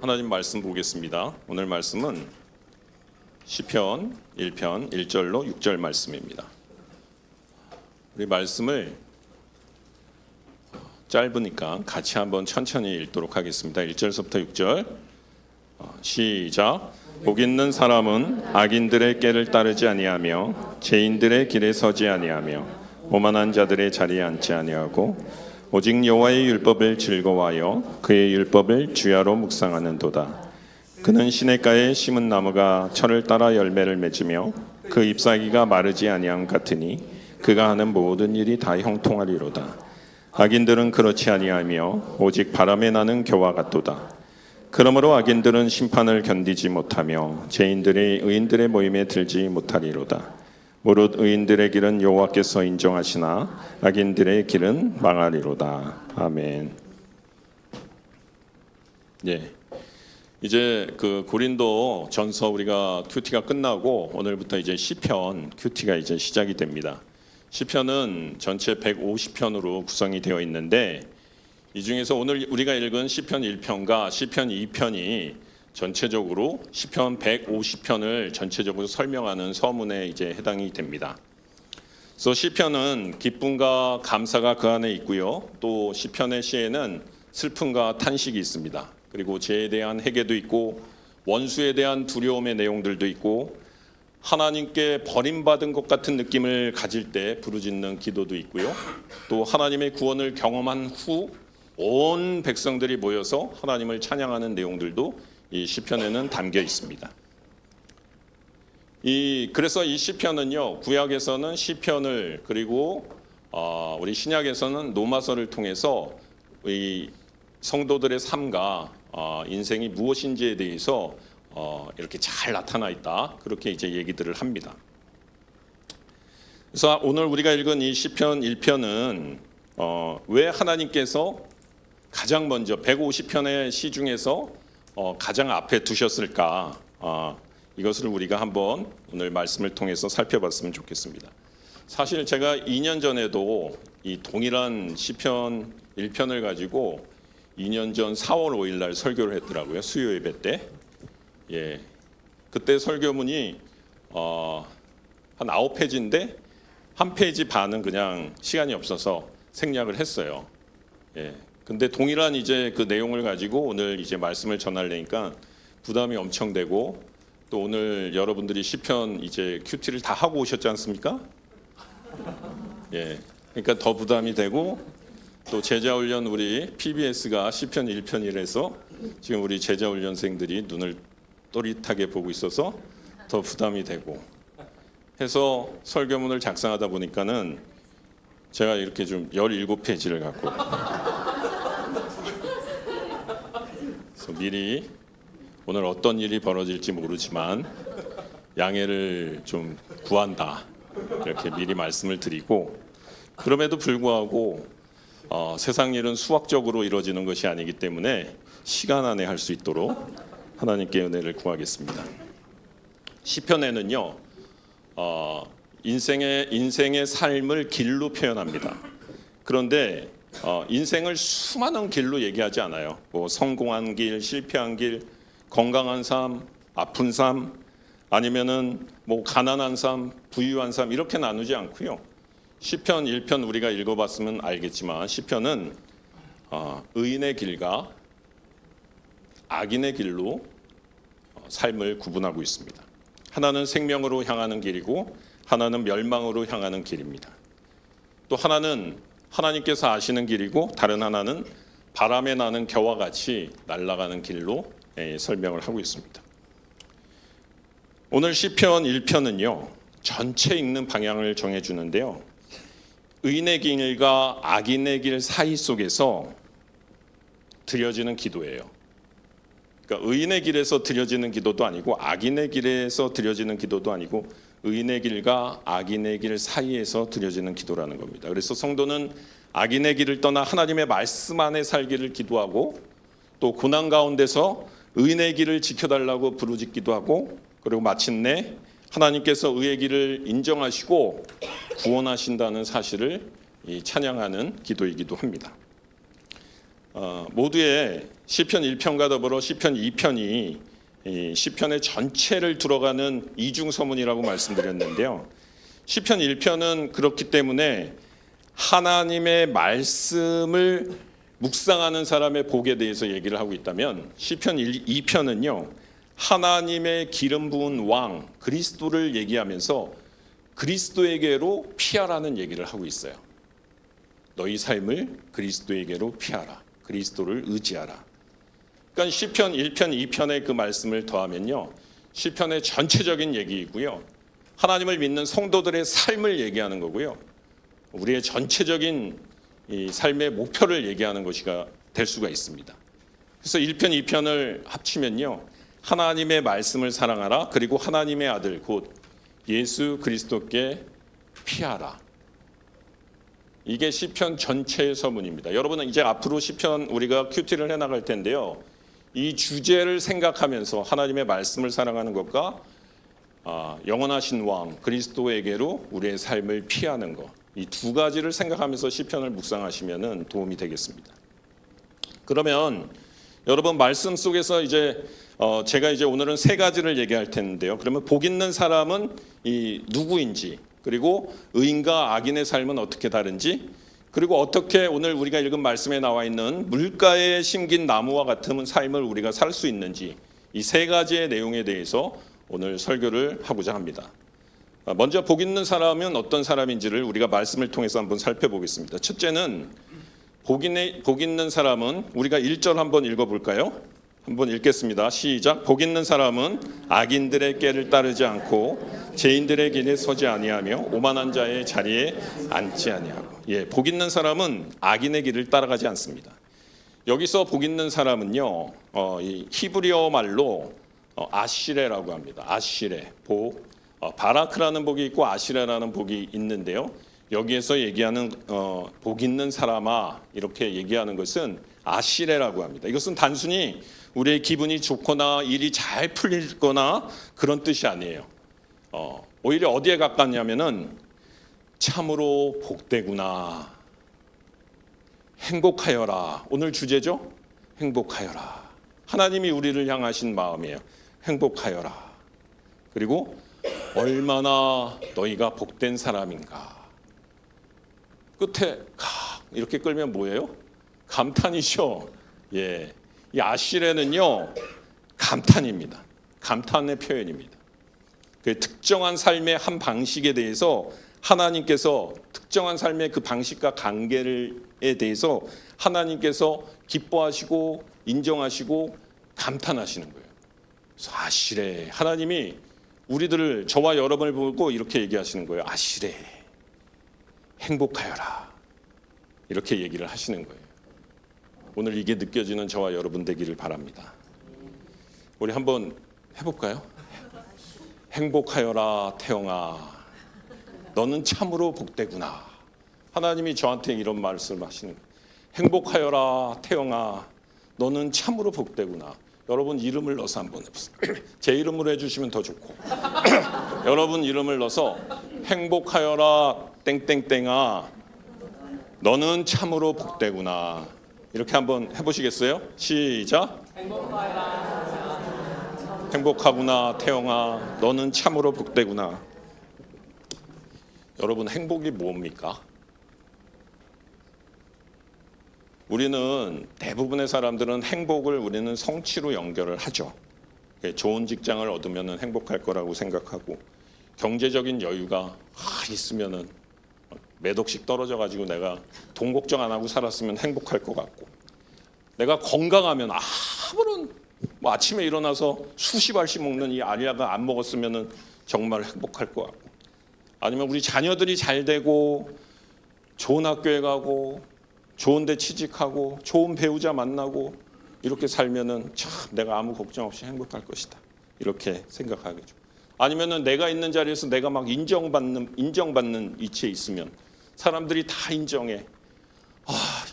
하나님 말씀 보겠습니다. 오늘 말씀은 시편 1편 1절로 6절 말씀입니다. 우리 말씀을 짧으니까 같이 한번 천천히 읽도록 하겠습니다. 1절부터 6절 시작. 복 있는 사람은 악인들의 꾀를 따르지 아니하며 죄인들의 길에 서지 아니하며 오만한 자들의 자리에 앉지 아니하고 오직 여호와의 율법을 즐거워하여 그의 율법을 주야로 묵상하는도다. 그는 시냇가에 심은 나무가 철을 따라 열매를 맺으며 그 잎사귀가 마르지 아니함 같으니 그가 하는 모든 일이 다 형통하리로다. 악인들은 그렇지 아니하며 오직 바람에 나는 겨와 같도다. 그러므로 악인들은 심판을 견디지 못하며 죄인들이 의인들의 모임에 들지 못하리로다. 무릇 의인들의 길은 여호와께서 인정하시나 악인들의 길은 망하리로다. 아멘. 예. 이제 그 고린도 전서 우리가 큐티가 끝나고 오늘부터 이제 시편 큐티가 이제 시작이 됩니다. 시편은 전체 150편으로 구성이 되어 있는데 이 중에서 오늘 우리가 읽은 시편 1편과 시편 2편이 전체적으로 시편 150편을 전체적으로 설명하는 서문에 이제 해당이 됩니다. 그래서 시편은 기쁨과 감사가 그 안에 있고요. 또 시편의 시에는 슬픔과 탄식이 있습니다. 그리고 죄에 대한 회개도 있고 원수에 대한 두려움의 내용들도 있고 하나님께 버림받은 것 같은 느낌을 가질 때 부르짖는 기도도 있고요. 또 하나님의 구원을 경험한 후 온 백성들이 모여서 하나님을 찬양하는 내용들도 이 시편에는 담겨 있습니다. 그래서 이 시편은요, 구약에서는 시편을 그리고 우리 신약에서는 로마서를 통해서 이 성도들의 삶과 인생이 무엇인지에 대해서 이렇게 잘 나타나 있다. 그렇게 이제 얘기들을 합니다. 그래서 오늘 우리가 읽은 이 시편 1편은 왜 하나님께서 가장 먼저 150편의 시 중에서 가장 앞에 두셨을까? 이것을 우리가 한번 오늘 말씀을 통해서 살펴봤으면 좋겠습니다. 사실 제가 2년 전에도 이 동일한 시편 1편을 가지고 2년 전 4월 5일 날 설교를 했더라고요. 수요 예배 때. 예. 그때 설교문이 한 9페이지인데 한 페이지 반은 그냥 시간이 없어서 생략을 했어요. 예. 근데 동일한 이제 그 내용을 가지고 오늘 이제 말씀을 전하려니까 부담이 엄청 되고 또 오늘 여러분들이 시편 이제 큐티를 다 하고 오셨지 않습니까? 예. 그러니까 더 부담이 되고 또 제자훈련 우리 PBS가 시편 1편이라서 지금 우리 제자훈련생들이 눈을 또릿하게 보고 있어서 더 부담이 되고 해서 설교문을 작성하다 보니까는 제가 이렇게 좀 17페이지를 갖고 그래서 미리 오늘 어떤 일이 벌어질지 모르지만 양해를 좀 구한다 이렇게 미리 말씀을 드리고 그럼에도 불구하고 세상 일은 수학적으로 이루어지는 것이 아니기 때문에 시간 안에 할 수 있도록 하나님께 은혜를 구하겠습니다. 시편에는요 인생의 삶을 길로 표현합니다. 그런데 인생을 수많은 길로 얘기하지 않아요. 뭐 성공한 길, 실패한 길, 건강한 삶, 아픈 삶, 아니면은 뭐 가난한 삶, 부유한 삶 이렇게 나누지 않고요. 시편 1편 우리가 읽어봤으면 알겠지만 시편은 의인의 길과 악인의 길로 삶을 구분하고 있습니다. 하나는 생명으로 향하는 길이고 하나는 멸망으로 향하는 길입니다. 또 하나는 하나님께서 아시는 길이고 다른 하나는 바람에 나는 겨와 같이 날아가는 길로 설명을 하고 있습니다. 오늘 시편 1편은요. 전체 읽는 방향을 정해주는데요. 의인의 길과 악인의 길 사이 속에서 드려지는 기도예요. 그러니까 의인의 길에서 드려지는 기도도 아니고 악인의 길에서 드려지는 기도도 아니고 의인의 길과 악인의 길 사이에서 드려지는 기도라는 겁니다. 그래서 성도는 악인의 길을 떠나 하나님의 말씀 안에 살기를 기도하고 또 고난 가운데서 의인의 길을 지켜달라고 부르짖기도 하고 그리고 마침내 하나님께서 의의 길을 인정하시고 구원하신다는 사실을 찬양하는 기도이기도 합니다. 모두의 시편 1편과 더불어 시편 2편이 이 시편의 전체를 들어가는 이중 서문이라고 말씀드렸는데요. 시편 1편은 그렇기 때문에 하나님의 말씀을 묵상하는 사람의 복에 대해서 얘기를 하고 있다면 시편 2편은요. 하나님의 기름 부은 왕 그리스도를 얘기하면서 그리스도에게로 피하라는 얘기를 하고 있어요. 너희 삶을 그리스도에게로 피하라. 그리스도를 의지하라. 그러니까 시편 1편, 2편의 그 말씀을 더하면요. 시편의 전체적인 얘기이고요. 하나님을 믿는 성도들의 삶을 얘기하는 거고요. 우리의 전체적인 이 삶의 목표를 얘기하는 것이가 될 수가 있습니다. 그래서 1편, 2편을 합치면요. 하나님의 말씀을 사랑하라. 그리고 하나님의 아들 곧 예수 그리스도께 피하라. 이게 시편 전체의 서문입니다. 여러분은 이제 앞으로 시편 우리가 큐티를 해나갈 텐데요. 이 주제를 생각하면서 하나님의 말씀을 사랑하는 것과 영원하신 왕 그리스도에게로 우리의 삶을 피하는 것, 이 두 가지를 생각하면서 시편을 묵상하시면 도움이 되겠습니다. 그러면 여러분 말씀 속에서 이제 제가 이제 오늘은 세 가지를 얘기할 텐데요. 그러면 복 있는 사람은 이 누구인지, 그리고 의인과 악인의 삶은 어떻게 다른지, 그리고 어떻게 오늘 우리가 읽은 말씀에 나와 있는 물가에 심긴 나무와 같은 삶을 우리가 살 수 있는지, 이 세 가지의 내용에 대해서 오늘 설교를 하고자 합니다. 먼저 복 있는 사람은 어떤 사람인지를 우리가 말씀을 통해서 한번 살펴보겠습니다. 첫째는 복 있는 사람은 우리가 1절 한번 읽어볼까요? 한번 읽겠습니다. 시작. 복 있는 사람은 악인들의 꾀를 따르지 않고 죄인들의 길에 서지 아니하며 오만한 자의 자리에 앉지 아니하고. 복 있는 사람은 악인의 길을 따라가지 않습니다. 여기서 복 있는 사람은요, 이 히브리어 말로 아시레라고 합니다. 아시레, 복. 바라크라는 복이 있고 아시레라는 복이 있는데요. 여기에서 얘기하는 복 있는 사람아 이렇게 얘기하는 것은 아시레라고 합니다. 이것은 단순히 우리의 기분이 좋거나 일이 잘 풀리거나 그런 뜻이 아니에요. 오히려 어디에 가깝냐면은 참으로 복되구나. 행복하여라. 오늘 주제죠? 행복하여라. 하나님이 우리를 향하신 마음이에요. 행복하여라. 그리고 얼마나 너희가 복된 사람인가. 끝에 이렇게 끌면 뭐예요? 감탄이죠. 이 아시레는요 감탄입니다. 감탄의 표현입니다. 그 특정한 삶의 한 방식에 대해서 하나님께서 특정한 삶의 그 방식과 관계에 대해서 하나님께서 기뻐하시고 인정하시고 감탄하시는 거예요. 그래서 아시레, 하나님이 우리들을, 저와 여러분을 보고 이렇게 얘기하시는 거예요. 아시레, 행복하여라. 이렇게 얘기를 하시는 거예요. 오늘 이게 느껴지는 저와 여러분 되기를 바랍니다. 우리 한번 해볼까요? 행복하여라 태영아, 너는 참으로 복되구나. 하나님이 저한테 이런 말씀을 하시는 거예요. 행복하여라 태영아, 너는 참으로 복되구나. 여러분 이름을 넣어서 한번 해보세요. 제 이름으로 해주시면 더 좋고 여러분 이름을 넣어서 행복하여라 땡땡땡아, 너는 참으로 복되구나. 이렇게 한번 해보시겠어요? 시작. 행복하구나 태영아, 너는 참으로 복되구나. 여러분 행복이 뭡니까? 우리는, 대부분의 사람들은 행복을 우리는 성취로 연결을 하죠. 좋은 직장을 얻으면 행복할 거라고 생각하고, 경제적인 여유가 있으면은 몇 억씩 떨어져 가지고 내가 돈 걱정 안 하고 살았으면 행복할 것 같고, 내가 건강하면 아무런 아침에 일어나서 수십 알씩 먹는 이 알약을 안 먹었으면 정말 행복할 것 같고, 아니면 우리 자녀들이 잘 되고 좋은 학교에 가고 좋은 데 취직하고 좋은 배우자 만나고 이렇게 살면은 참 내가 아무 걱정 없이 행복할 것이다. 이렇게 생각하겠죠. 아니면은 내가 있는 자리에서 내가 막 인정받는 위치에 있으면 사람들이 다 인정해.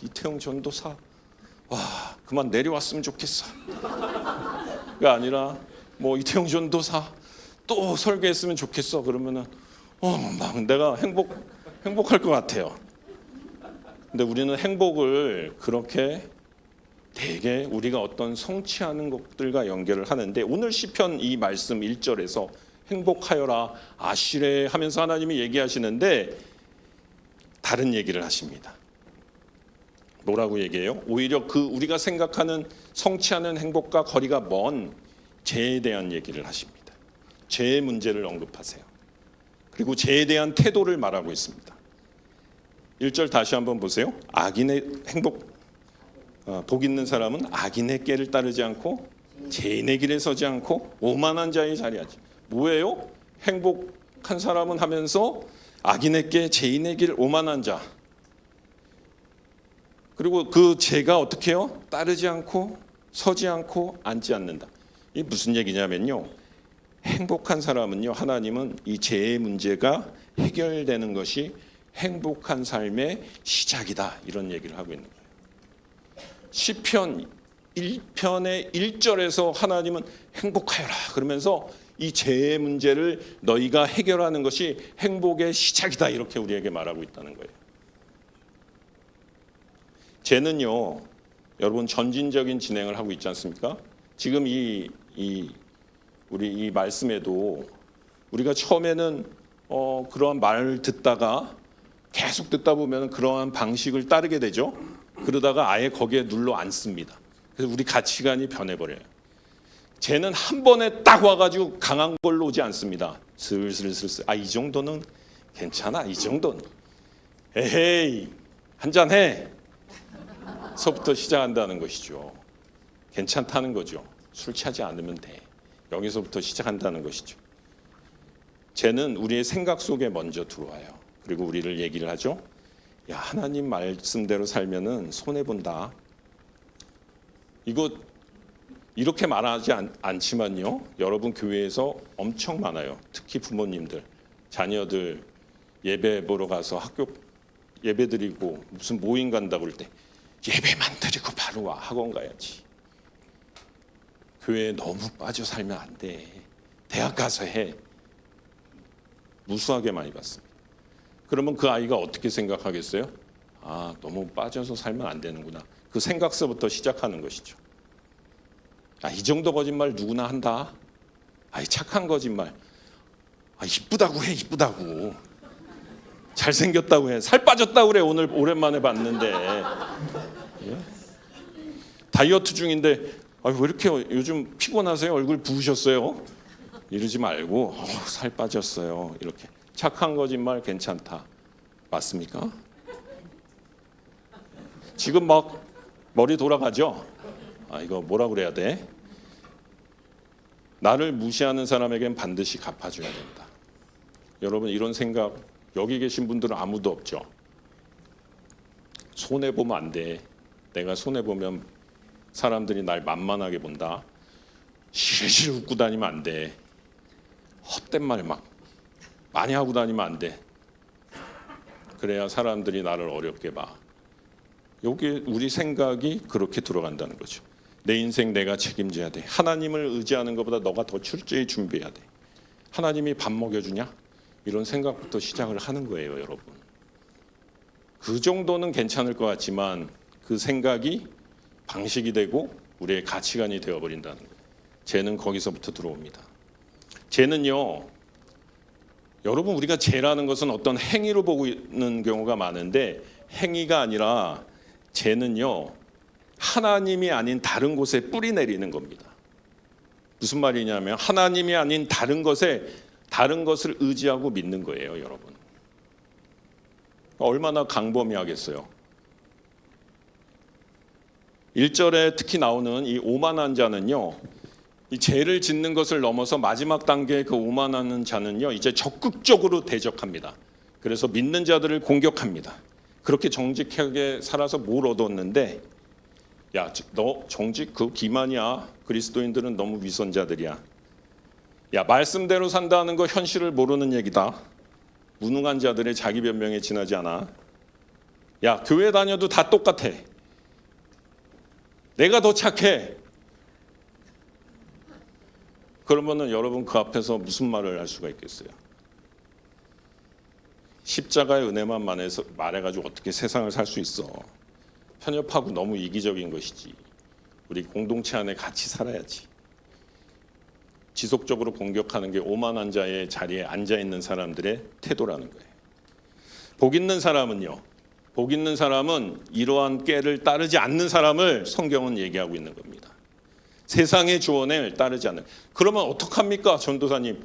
이태영 전도사, 그만 내려왔으면 좋겠어. 가 아니라 뭐 이태영 전도사 또 설교했으면 좋겠어. 그러면은 막 내가 행복할 것 같아요. 근데 우리는 행복을 그렇게 대개 우리가 어떤 성취하는 것들과 연결을 하는데, 오늘 시편 이 말씀 1절에서 행복하여라 아시레 하면서 하나님이 얘기하시는데 다른 얘기를 하십니다. 뭐라고 얘기해요? 오히려 그 우리가 생각하는 성취하는 행복과 거리가 먼 죄에 대한 얘기를 하십니다. 죄의 문제를 언급하세요. 그리고 죄에 대한 태도를 말하고 있습니다. 1절 다시 한번 보세요. 악인의 복 있는 사람은 악인의 꾀를 따르지 않고 죄인의 길에 서지 않고 오만한 자의 자리하지. 뭐예요? 행복한 사람은 하면서 악인의 꾀, 죄인의 길, 오만한 자. 그리고 그 죄가 어떻게 해요? 따르지 않고 서지 않고 앉지 않는다. 이게 무슨 얘기냐면요. 행복한 사람은요, 하나님은 이 죄의 문제가 해결되는 것이 행복한 삶의 시작이다, 이런 얘기를 하고 있는 거예요. 시편 1편의 1절에서 하나님은 행복하여라 그러면서 이 죄의 문제를 너희가 해결하는 것이 행복의 시작이다, 이렇게 우리에게 말하고 있다는 거예요. 죄는요, 여러분 전진적인 진행을 하고 있지 않습니까? 지금 우리 이 말씀에도 우리가 처음에는 그러한 말을 듣다가 계속 듣다 보면 그러한 방식을 따르게 되죠. 그러다가 아예 거기에 눌러 앉습니다. 그래서 우리 가치관이 변해버려요. 쟤는 한 번에 딱 와가지고 강한 걸로 오지 않습니다. 슬슬슬슬. 이 정도는 괜찮아. 이 정도는. 에헤이, 한잔해. 서부터 시작한다는 것이죠. 괜찮다는 거죠. 술 취하지 않으면 돼. 여기서부터 시작한다는 것이죠. 쟤는 우리의 생각 속에 먼저 들어와요. 그리고 우리를 얘기를 하죠. 야, 하나님 말씀대로 살면은 손해 본다. 이거 이렇게 말하지 않지만요. 여러분 교회에서 엄청 많아요. 특히 부모님들, 자녀들 예배 보러 가서 학교 예배 드리고 무슨 모임 간다고 그럴 때 예배만 드리고 바로 와. 학원 가야지. 교회에 너무 빠져 살면 안 돼. 대학 가서 해. 무수하게 많이 봤습니다. 그러면 그 아이가 어떻게 생각하겠어요? 너무 빠져서 살면 안 되는구나. 그 생각서부터 시작하는 것이죠. 이 정도 거짓말 누구나 한다. 착한 거짓말. 이쁘다고 해, 이쁘다고. 잘생겼다고 해. 살 빠졌다고 그래. 오늘 오랜만에 봤는데. 예? 다이어트 중인데 왜 이렇게 요즘 피곤하세요? 얼굴 부으셨어요? 이러지 말고 살 빠졌어요. 이렇게. 착한 거짓말 괜찮다. 맞습니까? 지금 막 머리 돌아가죠? 이거 뭐라 그래야 돼? 나를 무시하는 사람에겐 반드시 갚아줘야 된다. 여러분 이런 생각 여기 계신 분들은 아무도 없죠? 손해보면 안 돼. 내가 손해보면 사람들이 날 만만하게 본다. 실실 웃고 다니면 안 돼. 헛된 말 막 많이 하고 다니면 안 돼. 그래야 사람들이 나를 어렵게 봐. 여기 우리 생각이 그렇게 들어간다는 거죠. 내 인생 내가 책임져야 돼. 하나님을 의지하는 것보다 너가 더 철저히 준비해야 돼. 하나님이 밥 먹여주냐? 이런 생각부터 시작을 하는 거예요, 여러분. 그 정도는 괜찮을 것 같지만 그 생각이 방식이 되고 우리의 가치관이 되어버린다는 거예요. 죄는 거기서부터 들어옵니다. 죄는요, 여러분 우리가 죄라는 것은 어떤 행위로 보고 있는 경우가 많은데 행위가 아니라 죄는요, 하나님이 아닌 다른 곳에 뿌리 내리는 겁니다. 무슨 말이냐면 하나님이 아닌 다른 것을 의지하고 믿는 거예요, 여러분. 얼마나 강범위하겠어요. 1절에 특히 나오는 이 오만한 자는요, 이 죄를 짓는 것을 넘어서 마지막 단계의 그 오만한 자는요, 이제 적극적으로 대적합니다. 그래서 믿는 자들을 공격합니다. 그렇게 정직하게 살아서 뭘 얻었는데, 야, 너 정직 그 기만이야. 그리스도인들은 너무 위선자들이야. 야, 말씀대로 산다는 거 현실을 모르는 얘기다. 무능한 자들의 자기 변명에 지나지 않아. 야, 교회 다녀도 다 똑같아. 내가 더 착해. 그러면은 여러분 그 앞에서 무슨 말을 할 수가 있겠어요? 십자가의 은혜만 말해가지고 어떻게 세상을 살 수 있어? 편협하고 너무 이기적인 것이지. 우리 공동체 안에 같이 살아야지. 지속적으로 공격하는 게 오만한 자의 자리에 앉아 있는 사람들의 태도라는 거예요. 복 있는 사람은요. 복 있는 사람은 이러한 꾀를 따르지 않는 사람을 성경은 얘기하고 있는 겁니다. 세상의 조언을 따르지 않는. 그러면 어떡합니까, 전도사님?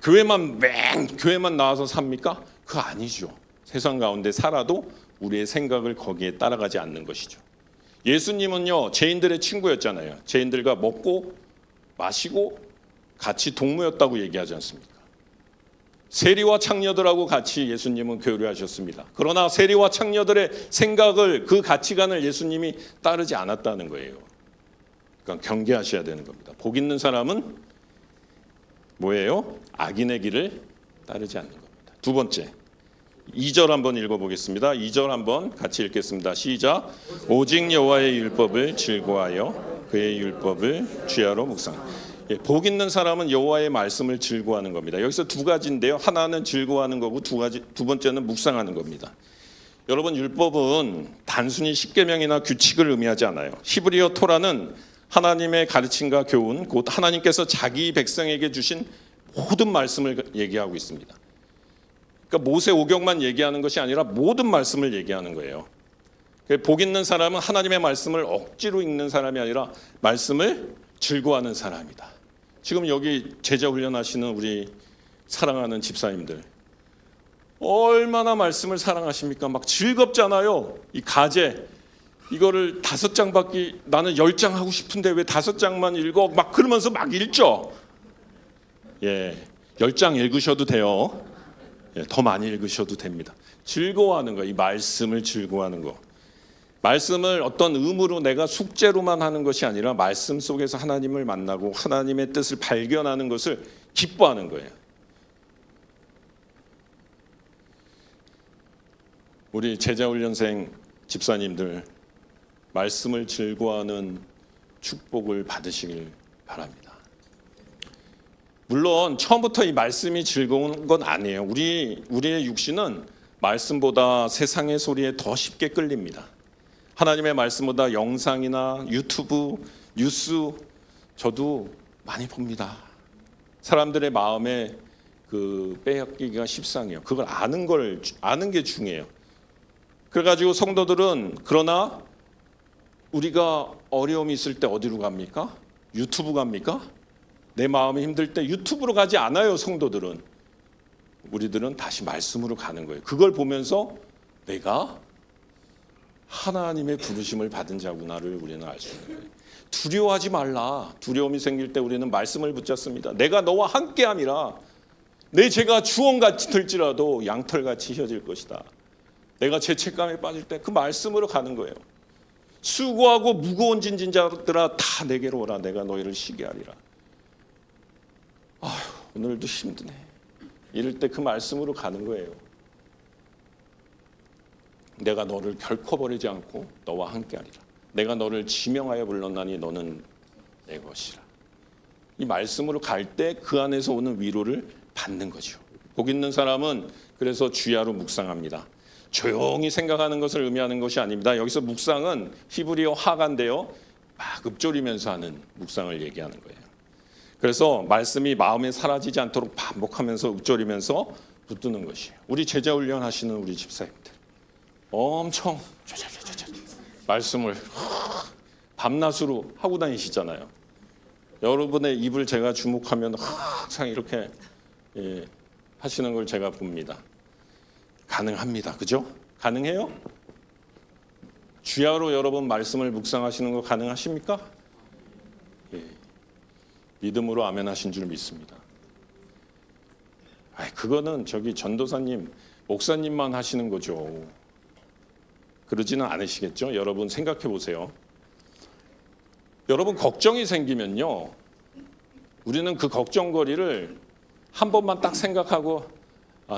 교회만 나와서 삽니까? 그거 아니죠. 세상 가운데 살아도 우리의 생각을 거기에 따라가지 않는 것이죠. 예수님은요, 죄인들의 친구였잖아요. 죄인들과 먹고 마시고 같이 동무였다고 얘기하지 않습니까? 세리와 창녀들하고 같이 예수님은 교류하셨습니다. 그러나 세리와 창녀들의 생각을, 그 가치관을 예수님이 따르지 않았다는 거예요. 그러니까 경계하셔야 되는 겁니다. 복 있는 사람은 뭐예요? 악인의 길을 따르지 않는 겁니다. 두 번째, 2절 한번 읽어보겠습니다. 2절 한번 같이 읽겠습니다. 시작. 오직 여호와의 율법을 즐거워하여 그의 율법을 주야로 묵상. 복 있는 사람은 여호와의 말씀을 즐거워하는 겁니다. 여기서 두 가지인데요. 하나는 즐거워하는 거고 두 번째는 묵상하는 겁니다. 여러분, 율법은 단순히 십계명이나 규칙을 의미하지 않아요. 히브리어 토라는 하나님의 가르침과 교훈, 곧 하나님께서 자기 백성에게 주신 모든 말씀을 얘기하고 있습니다. 그러니까 모세 오경만 얘기하는 것이 아니라 모든 말씀을 얘기하는 거예요. 복 있는 사람은 하나님의 말씀을 억지로 읽는 사람이 아니라 말씀을 즐거워하는 사람이다. 지금 여기 제자 훈련하시는 우리 사랑하는 집사님들, 얼마나 말씀을 사랑하십니까? 막 즐겁잖아요. 이 가제 이거를 5장밖에, 나는 10장 하고 싶은데 왜 5장만 읽어? 막 그러면서 막 읽죠. 10장 읽으셔도 돼요. 더 많이 읽으셔도 됩니다. 즐거워하는 거, 이 말씀을 즐거워하는 거. 말씀을 어떤 의무로 내가 숙제로만 하는 것이 아니라 말씀 속에서 하나님을 만나고 하나님의 뜻을 발견하는 것을 기뻐하는 거예요. 우리 제자훈련생 집사님들, 말씀을 즐거워하는 축복을 받으시길 바랍니다. 물론 처음부터 이 말씀이 즐거운 건 아니에요. 우리의 육신은 말씀보다 세상의 소리에 더 쉽게 끌립니다. 하나님의 말씀보다 영상이나 유튜브, 뉴스 저도 많이 봅니다. 사람들의 마음에 그 빼앗기기가 십상이에요. 그걸 아는 게 중요해요. 그래가지고 성도들은, 그러나 우리가 어려움이 있을 때 어디로 갑니까? 유튜브 갑니까? 내 마음이 힘들 때 유튜브로 가지 않아요. 성도들은. 우리들은 다시 말씀으로 가는 거예요. 그걸 보면서 내가 하나님의 부르심을 받은 자구나를 우리는 알 수 있는 거예요. 두려워하지 말라. 두려움이 생길 때 우리는 말씀을 붙잡습니다. 내가 너와 함께함이라. 내 죄가 주홍같이 들지라도 양털같이 휘어질 것이다. 내가 죄책감에 빠질 때 그 말씀으로 가는 거예요. 수고하고 무거운 짐진 자들아 다 내게로 오라. 내가 너희를 쉬게 하리라. 아휴, 오늘도 힘드네. 이럴 때 그 말씀으로 가는 거예요. 내가 너를 결코 버리지 않고 너와 함께하리라. 내가 너를 지명하여 불렀나니 너는 내 것이라. 이 말씀으로 갈 때 그 안에서 오는 위로를 받는 거죠. 복 있는 사람은 그래서 주야로 묵상합니다. 조용히 생각하는 것을 의미하는 것이 아닙니다. 여기서 묵상은 히브리어 하가인데요, 막 읊조리면서 하는 묵상을 얘기하는 거예요. 그래서 말씀이 마음에 사라지지 않도록 반복하면서 읊조리면서 붙드는 것이에요. 우리 제자 훈련 하시는 우리 집사님들 엄청 말씀을 밤낮으로 하고 다니시잖아요. 여러분의 입을 제가 주목하면 항상 이렇게 하시는 걸 제가 봅니다. 가능합니다. 그죠? 가능해요? 주야로 여러분 말씀을 묵상하시는 거 가능하십니까? 믿음으로 아멘 하신 줄 믿습니다. 그거는 저기 전도사님, 목사님만 하시는 거죠. 그러지는 않으시겠죠? 여러분 생각해 보세요. 여러분 걱정이 생기면요, 우리는 그 걱정거리를 한 번만 딱 생각하고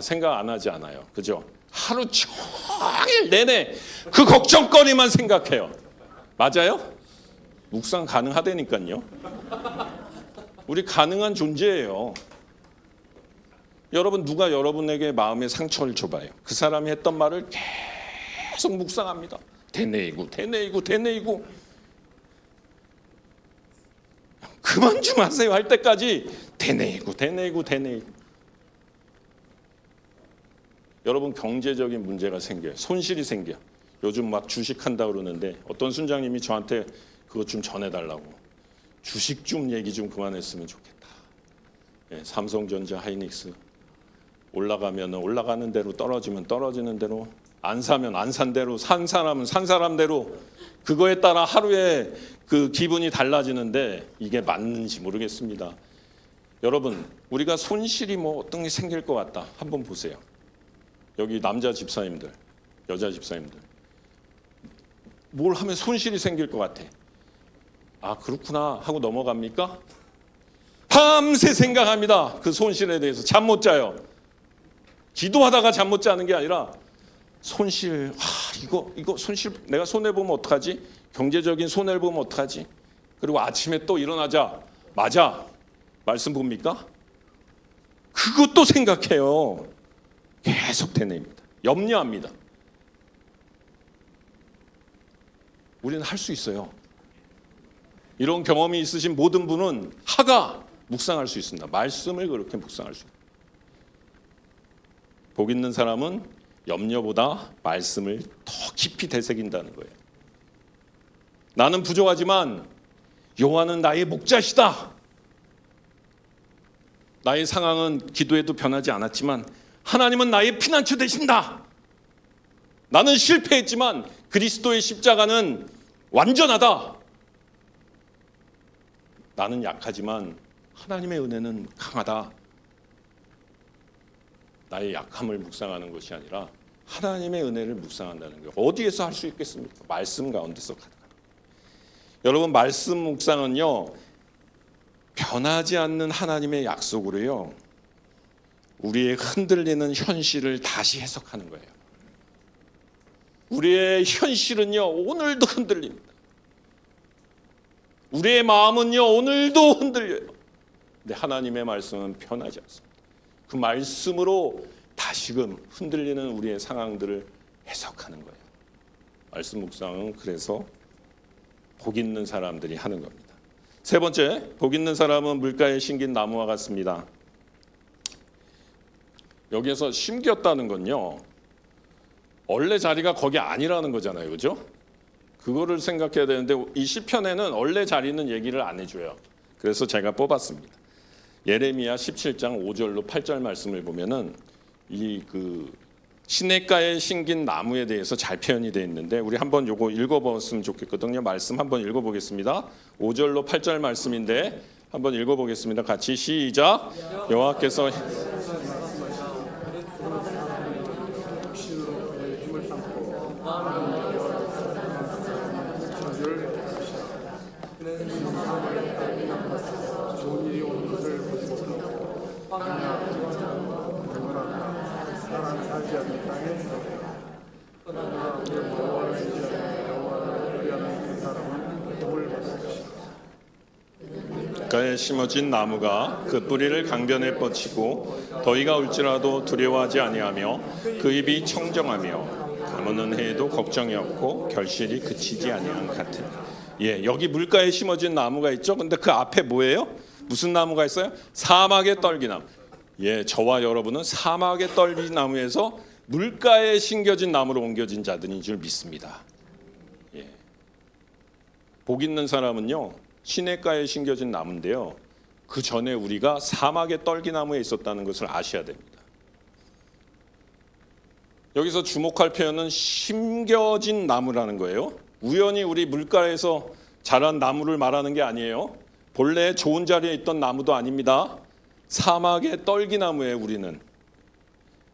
생각 안 하지 않아요. 그죠? 하루 종일 내내 그 걱정거리만 생각해요. 맞아요? 묵상 가능하다니까요. 우리 가능한 존재예요. 여러분, 누가 여러분에게 마음의 상처를 줘봐요. 그 사람이 했던 말을 계속 묵상합니다. 되뇌이고. 그만 좀 하세요 할 때까지 되뇌이고. 여러분, 경제적인 문제가 생겨요. 손실이 생겨. 요즘 막 주식한다 그러는데 어떤 순장님이 저한테 그것 좀 전해달라고. 주식 좀 얘기 좀 그만했으면 좋겠다. 예, 삼성전자, 하이닉스 올라가면 올라가는 대로, 떨어지면 떨어지는 대로, 안 사면 안 산 대로, 산 사람은 산 사람대로, 그거에 따라 하루에 그 기분이 달라지는데 이게 맞는지 모르겠습니다. 여러분, 우리가 손실이 뭐 어떤 게 생길 것 같다. 한번 보세요. 여기 남자 집사님들, 여자 집사님들, 뭘 하면 손실이 생길 것 같아. 아, 그렇구나 하고 넘어갑니까? 밤새 생각합니다. 그 손실에 대해서 잠 못 자요. 기도하다가 잠 못 자는 게 아니라 손실, 이거 손실, 내가 손해 보면 어떡하지? 경제적인 손해를 보면 어떡하지? 그리고 아침에 또 일어나자, 맞아, 말씀 봅니까? 그것도 생각해요. 계속 되뇌입니다. 염려합니다. 우리는 할 수 있어요. 이런 경험이 있으신 모든 분은 하가 묵상할 수 있습니다. 말씀을 그렇게 묵상할 수 있습니다. 복 있는 사람은 염려보다 말씀을 더 깊이 되새긴다는 거예요. 나는 부족하지만 여호와는 나의 목자시다. 나의 상황은 기도해도 변하지 않았지만 하나님은 나의 피난처 되신다. 나는 실패했지만 그리스도의 십자가는 완전하다. 나는 약하지만 하나님의 은혜는 강하다. 나의 약함을 묵상하는 것이 아니라 하나님의 은혜를 묵상한다는 거예요. 어디에서 할 수 있겠습니까? 말씀 가운데서 가능합니다. 여러분, 말씀 묵상은요, 변하지 않는 하나님의 약속으로요, 우리의 흔들리는 현실을 다시 해석하는 거예요. 우리의 현실은요, 오늘도 흔들립니다. 우리의 마음은요, 오늘도 흔들려요. 근데 하나님의 말씀은 변하지 않습니다. 그 말씀으로 다시금 흔들리는 우리의 상황들을 해석하는 거예요. 말씀 묵상은 그래서 복 있는 사람들이 하는 겁니다. 세 번째, 복 있는 사람은 물가에 심긴 나무와 같습니다. 여기에서 심겼다는 건요, 원래 자리가 거기 아니라는 거잖아요, 그죠? 그거를 생각해야 되는데 이 시편에는 원래 자리는 얘기를 안 해줘요. 그래서 제가 뽑았습니다. 예레미야 17장 5절로 8절 말씀을 보면은 이 그 시냇가에 심긴 나무에 대해서 잘 표현이 되어 있는데 우리 한번 요거 읽어봤으면 좋겠거든요. 말씀 한번 읽어보겠습니다. 5절로 8절 말씀인데 한번 읽어보겠습니다. 같이 시작. 여호와께서 가에 심어진 나무가 그 뿌리를 강변에 뻗치고 더위가 올지라도 두려워하지 아니하며 그 입이 청정하며 가무는 해에도 걱정이 없고 결실이 그치지 아니한 같은. 예, 여기 물가에 심어진 나무가 있죠. 근데 그 앞에 뭐예요? 무슨 나무가 있어요? 사막의 떨기나무. 예, 저와 여러분은 사막의 떨기나무에서 물가에 심겨진 나무로 옮겨진 자들인 줄 믿습니다. 예. 복 있는 사람은요, 시냇가에 심겨진 나무인데요, 그 전에 우리가 사막의 떨기나무에 있었다는 것을 아셔야 됩니다. 여기서 주목할 표현은 심겨진 나무라는 거예요. 우연히 우리 물가에서 자란 나무를 말하는 게 아니에요. 본래 좋은 자리에 있던 나무도 아닙니다. 사막의 떨기나무에 우리는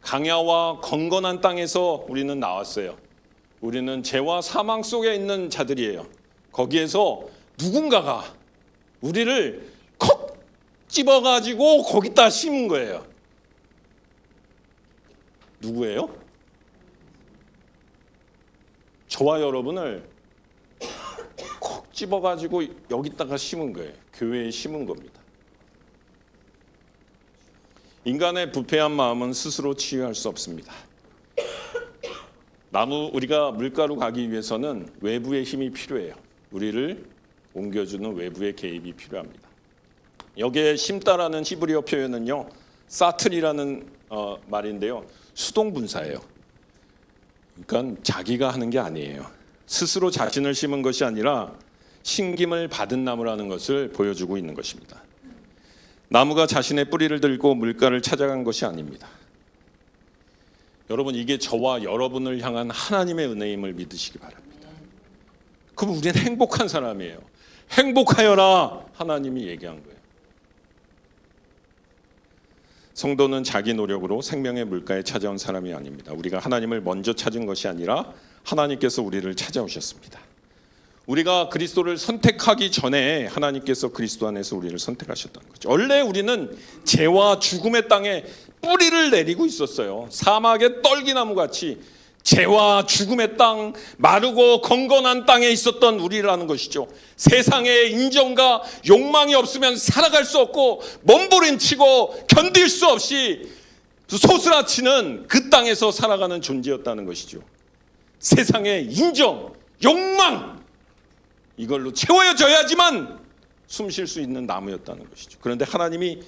강야와 건건한 땅에서 우리는 나왔어요. 우리는 죄와 사망 속에 있는 자들이에요. 거기에서 누군가가 우리를 콕 집어가지고 거기다 심은 거예요. 누구예요? 저와 여러분을 콕 집어가지고 여기다가 심은 거예요. 교회에 심은 겁니다. 인간의 부패한 마음은 스스로 치유할 수 없습니다. 우리가 물가로 가기 위해서는 외부의 힘이 필요해요. 우리를 옮겨주는 외부의 개입이 필요합니다. 여기에 심다라는 히브리어 표현은요, 사틀이라는 말인데요, 수동분사예요. 그러니까 자기가 하는 게 아니에요. 스스로 자신을 심은 것이 아니라 심김을 받은 나무라는 것을 보여주고 있는 것입니다. 나무가 자신의 뿌리를 들고 물가를 찾아간 것이 아닙니다. 여러분, 이게 저와 여러분을 향한 하나님의 은혜임을 믿으시기 바랍니다. 그럼 우리는 행복한 사람이에요. 행복하여라, 하나님이 얘기한 거예요. 성도는 자기 노력으로 생명의 물가에 찾아온 사람이 아닙니다. 우리가 하나님을 먼저 찾은 것이 아니라 하나님께서 우리를 찾아오셨습니다. 우리가 그리스도를 선택하기 전에 하나님께서 그리스도 안에서 우리를 선택하셨다는 거죠. 원래 우리는 죄와 죽음의 땅에 뿌리를 내리고 있었어요. 사막의 떨기나무같이 죄와 죽음의 땅, 마르고 건건한 땅에 있었던 우리라는 것이죠. 세상의 인정과 욕망이 없으면 살아갈 수 없고 몸부림치고 견딜 수 없이 소스라치는 그 땅에서 살아가는 존재였다는 것이죠. 세상의 인정, 욕망, 이걸로 채워져야지만 숨 쉴 수 있는 나무였다는 것이죠. 그런데 하나님이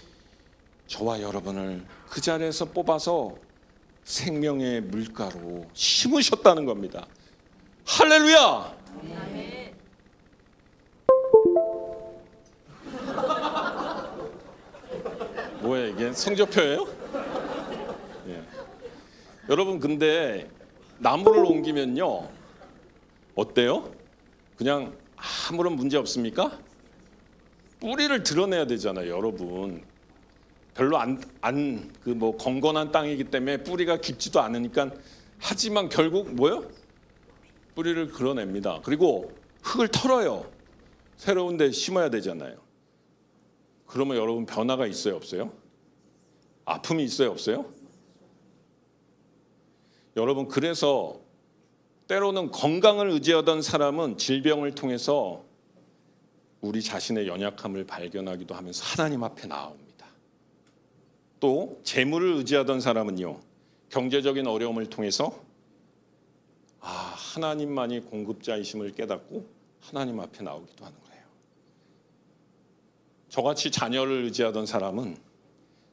저와 여러분을 그 자리에서 뽑아서 생명의 물가로 심으셨다는 겁니다. 할렐루야! 뭐야, 이게 성적표예요? 예. 여러분, 근데 나무를 옮기면요, 어때요? 그냥 아무런 문제 없습니까? 뿌리를 드러내야 되잖아요, 여러분. 별로 건건한 땅이기 때문에 뿌리가 깊지도 않으니까. 하지만 결국 뭐요? 뿌리를 그려냅니다. 그리고 흙을 털어요. 새로운 데 심어야 되잖아요. 그러면 여러분, 변화가 있어요, 없어요? 아픔이 있어요, 없어요? 여러분, 그래서 때로는 건강을 의지하던 사람은 질병을 통해서 우리 자신의 연약함을 발견하기도 하면서 하나님 앞에 나옵니다. 또 재물을 의지하던 사람은요, 경제적인 어려움을 통해서 하나님만이 공급자이심을 깨닫고 하나님 앞에 나오기도 하는 거예요. 저같이 자녀를 의지하던 사람은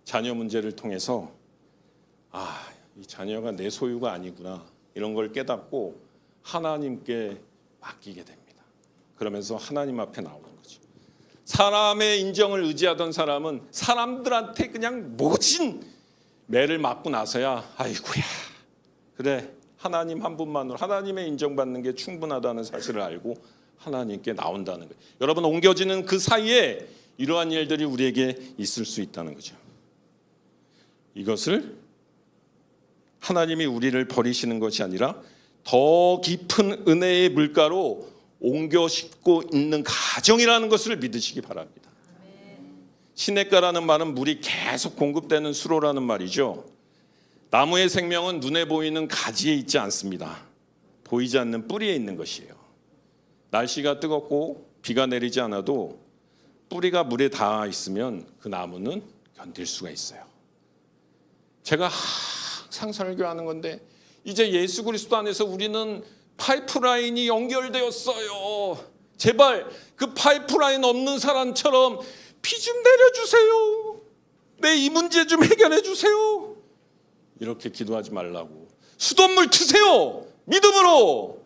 자녀 문제를 통해서 이 자녀가 내 소유가 아니구나, 이런 걸 깨닫고 하나님께 맡기게 됩니다. 그러면서 하나님 앞에 나오는 거죠. 사람의 인정을 의지하던 사람은 사람들한테 그냥 모진 매를 맞고 나서야 아이고야, 그래, 하나님 한 분만으로 하나님의 인정받는 게 충분하다는 사실을 알고 하나님께 나온다는 거예요. 여러분, 옮겨지는 그 사이에 이러한 일들이 우리에게 있을 수 있다는 거죠. 이것을 하나님이 우리를 버리시는 것이 아니라 더 깊은 은혜의 물가로 옮겨 싣고 있는 가정이라는 것을 믿으시기 바랍니다. 시냇가라는 말은 물이 계속 공급되는 수로라는 말이죠. 나무의 생명은 눈에 보이는 가지에 있지 않습니다. 보이지 않는 뿌리에 있는 것이에요. 날씨가 뜨겁고 비가 내리지 않아도 뿌리가 물에 닿아 있으면 그 나무는 견딜 수가 있어요. 제가 항상 설교하는 건데, 이제 예수 그리스도 안에서 우리는 파이프라인이 연결되었어요. 제발 그 파이프라인 없는 사람처럼 비 좀 내려주세요. 내 이 문제 좀 해결해 주세요. 이렇게 기도하지 말라고. 수돗물 트세요. 믿음으로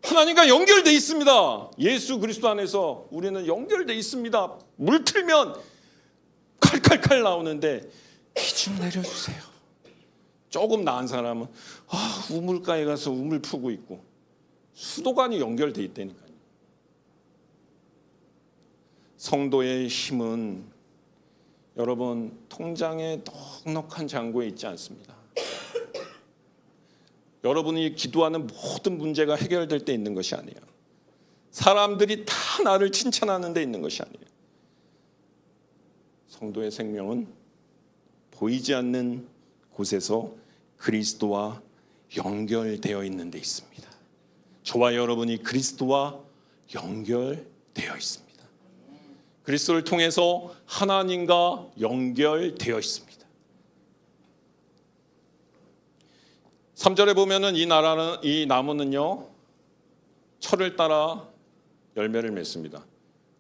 하나님과 연결돼 있습니다. 예수 그리스도 안에서 우리는 연결돼 있습니다. 물 틀면 칼칼칼 나오는데 비 좀 내려주세요. 조금 나은 사람은 우물가에 가서 우물 푸고 있고, 수도관이 연결돼 있다니까요. 성도의 힘은 여러분, 통장에 넉넉한 잔고에 있지 않습니다. 여러분이 기도하는 모든 문제가 해결될 때 있는 것이 아니에요. 사람들이 다 나를 칭찬하는 데 있는 것이 아니에요. 성도의 생명은 보이지 않는 곳에서 그리스도와 연결되어 있는 데 있습니다. 저와 여러분이 그리스도와 연결되어 있습니다. 그리스도를 통해서 하나님과 연결되어 있습니다. 3절에 보면은 이 나무는요, 철을 따라 열매를 맺습니다.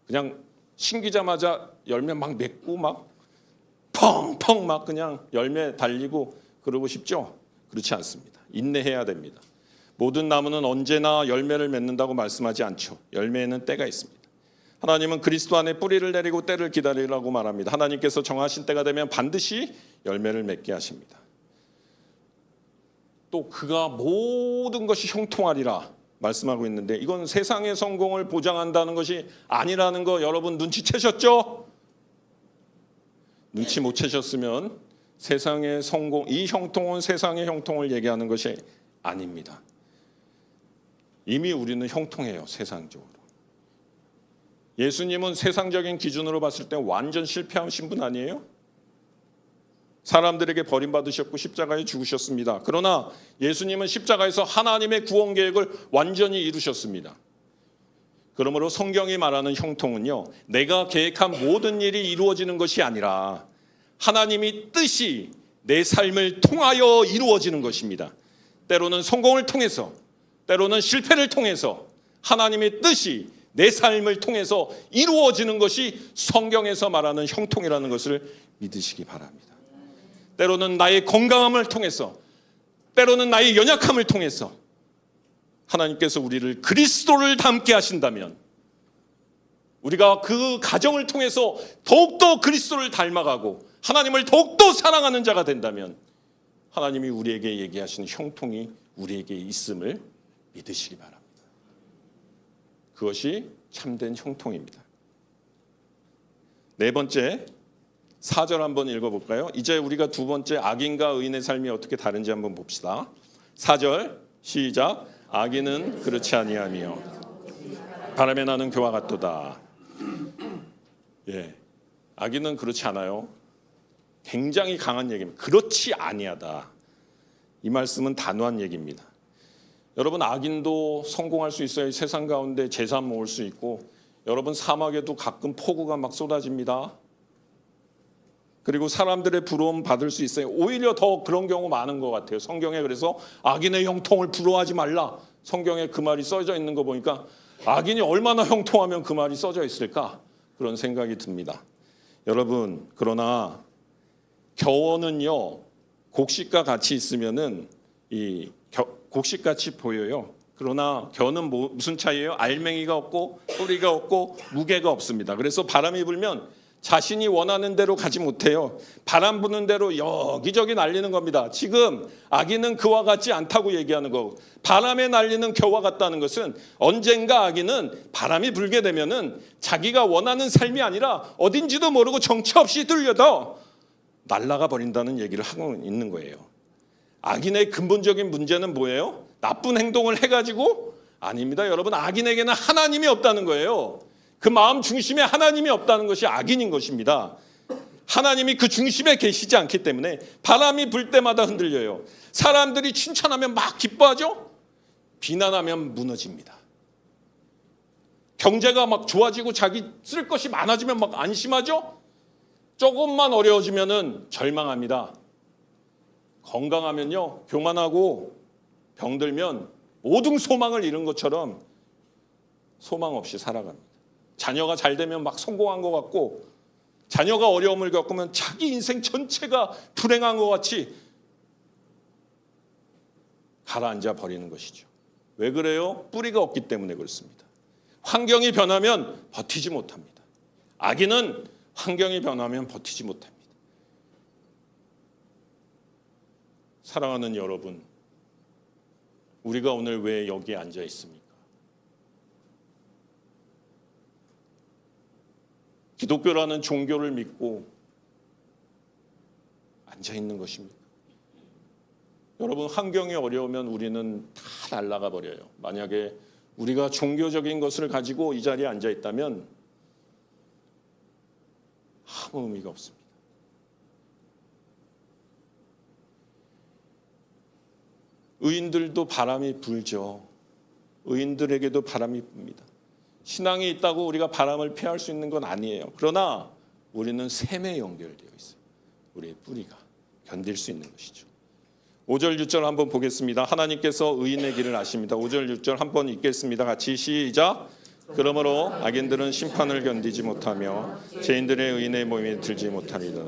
그냥 심기자마자 열매 막 맺고 막 펑펑 막 그냥 열매 달리고 그러고 싶죠? 그렇지 않습니다. 인내해야 됩니다. 모든 나무는 언제나 열매를 맺는다고 말씀하지 않죠. 열매에는 때가 있습니다. 하나님은 그리스도 안에 뿌리를 내리고 때를 기다리라고 말합니다. 하나님께서 정하신 때가 되면 반드시 열매를 맺게 하십니다. 또 그가 모든 것이 형통하리라 말씀하고 있는데 이건 세상의 성공을 보장한다는 것이 아니라는 거 여러분 눈치채셨죠? 눈치 못 채셨으면 세상의 성공, 이 형통은 세상의 형통을 얘기하는 것이 아닙니다. 이미 우리는 형통해요, 세상적으로. 예수님은 세상적인 기준으로 봤을 때 완전 실패하신 분 아니에요? 사람들에게 버림받으셨고 십자가에 죽으셨습니다. 그러나 예수님은 십자가에서 하나님의 구원 계획을 완전히 이루셨습니다. 그러므로 성경이 말하는 형통은요, 내가 계획한 모든 일이 이루어지는 것이 아니라 하나님이 뜻이 내 삶을 통하여 이루어지는 것입니다. 때로는 성공을 통해서, 때로는 실패를 통해서 하나님의 뜻이 내 삶을 통해서 이루어지는 것이 성경에서 말하는 형통이라는 것을 믿으시기 바랍니다. 때로는 나의 건강함을 통해서, 때로는 나의 연약함을 통해서 하나님께서 우리를 그리스도를 닮게 하신다면, 우리가 그 가정을 통해서 더욱더 그리스도를 닮아가고 하나님을 더욱더 사랑하는 자가 된다면 하나님이 우리에게 얘기하시는 형통이 우리에게 있음을 믿으시기 바랍니다. 그것이 참된 형통입니다. 네 번째, 4절 한번 읽어볼까요? 이제 우리가 두 번째 악인과 의인의 삶이 어떻게 다른지 한번 봅시다. 4절 시작. 악인은 그렇지 아니하며 바람에 나는 교와 같도다. 예, 악인은 그렇지 않아요. 굉장히 강한 얘기입니다. 그렇지 아니하다. 이 말씀은 단호한 얘기입니다. 여러분, 악인도 성공할 수 있어요. 세상 가운데 재산 모을 수 있고, 여러분 사막에도 가끔 폭우가 막 쏟아집니다. 그리고 사람들의 부러움 받을 수 있어요. 오히려 더 그런 경우 많은 것 같아요. 성경에 그래서 악인의 형통을 부러워하지 말라. 성경에 그 말이 써져 있는 거 보니까 악인이 얼마나 형통하면 그 말이 써져 있을까? 그런 생각이 듭니다. 여러분, 그러나 겨원은요, 곡식과 같이 있으면은 곡식같이 보여요. 그러나 겨는 무슨 차이예요? 알맹이가 없고 뿌리가 없고 무게가 없습니다. 그래서 바람이 불면 자신이 원하는 대로 가지 못해요. 바람 부는 대로 여기저기 날리는 겁니다. 지금 악인은 그와 같지 않다고 얘기하는 거고, 바람에 날리는 겨와 같다는 것은 언젠가 악인은 바람이 불게 되면은 자기가 원하는 삶이 아니라 어딘지도 모르고 정처 없이 들려도 날아가 버린다는 얘기를 하고 있는 거예요. 악인의 근본적인 문제는 뭐예요? 나쁜 행동을 해가지고? 아닙니다. 여러분, 악인에게는 하나님이 없다는 거예요. 그 마음 중심에 하나님이 없다는 것이 악인인 것입니다. 하나님이 그 중심에 계시지 않기 때문에 바람이 불 때마다 흔들려요. 사람들이 칭찬하면 막 기뻐하죠? 비난하면 무너집니다. 경제가 막 좋아지고 자기 쓸 것이 많아지면 막 안심하죠? 조금만 어려워지면은 절망합니다. 건강하면요, 교만하고 병들면 모든 소망을 잃은 것처럼 소망 없이 살아갑니다. 자녀가 잘 되면 막 성공한 것 같고, 자녀가 어려움을 겪으면 자기 인생 전체가 불행한 것 같이 가라앉아 버리는 것이죠. 왜 그래요? 뿌리가 없기 때문에 그렇습니다. 환경이 변하면 버티지 못합니다. 악인은 환경이 변하면 버티지 못합니다. 사랑하는 여러분, 우리가 오늘 왜 여기에 앉아 있습니까? 기독교라는 종교를 믿고 앉아 있는 것입니다. 여러분, 환경이 어려우면 우리는 다 날아가 버려요. 만약에 우리가 종교적인 것을 가지고 이 자리에 앉아 있다면 아무 의미가 없습니다. 의인들도 바람이 불죠. 의인들에게도 바람이 붑니다. 신앙이 있다고 우리가 바람을 피할 수 있는 건 아니에요. 그러나 우리는 샘에 연결되어 있어요. 우리의 뿌리가 견딜 수 있는 것이죠. 5절 6절 한번 보겠습니다. 하나님께서 의인의 길을 아십니다. 5절 6절 한번 읽겠습니다. 같이 시작. 그러므로 악인들은 심판을 견디지 못하며 죄인들의 의인의 모임에 들지 못하리라.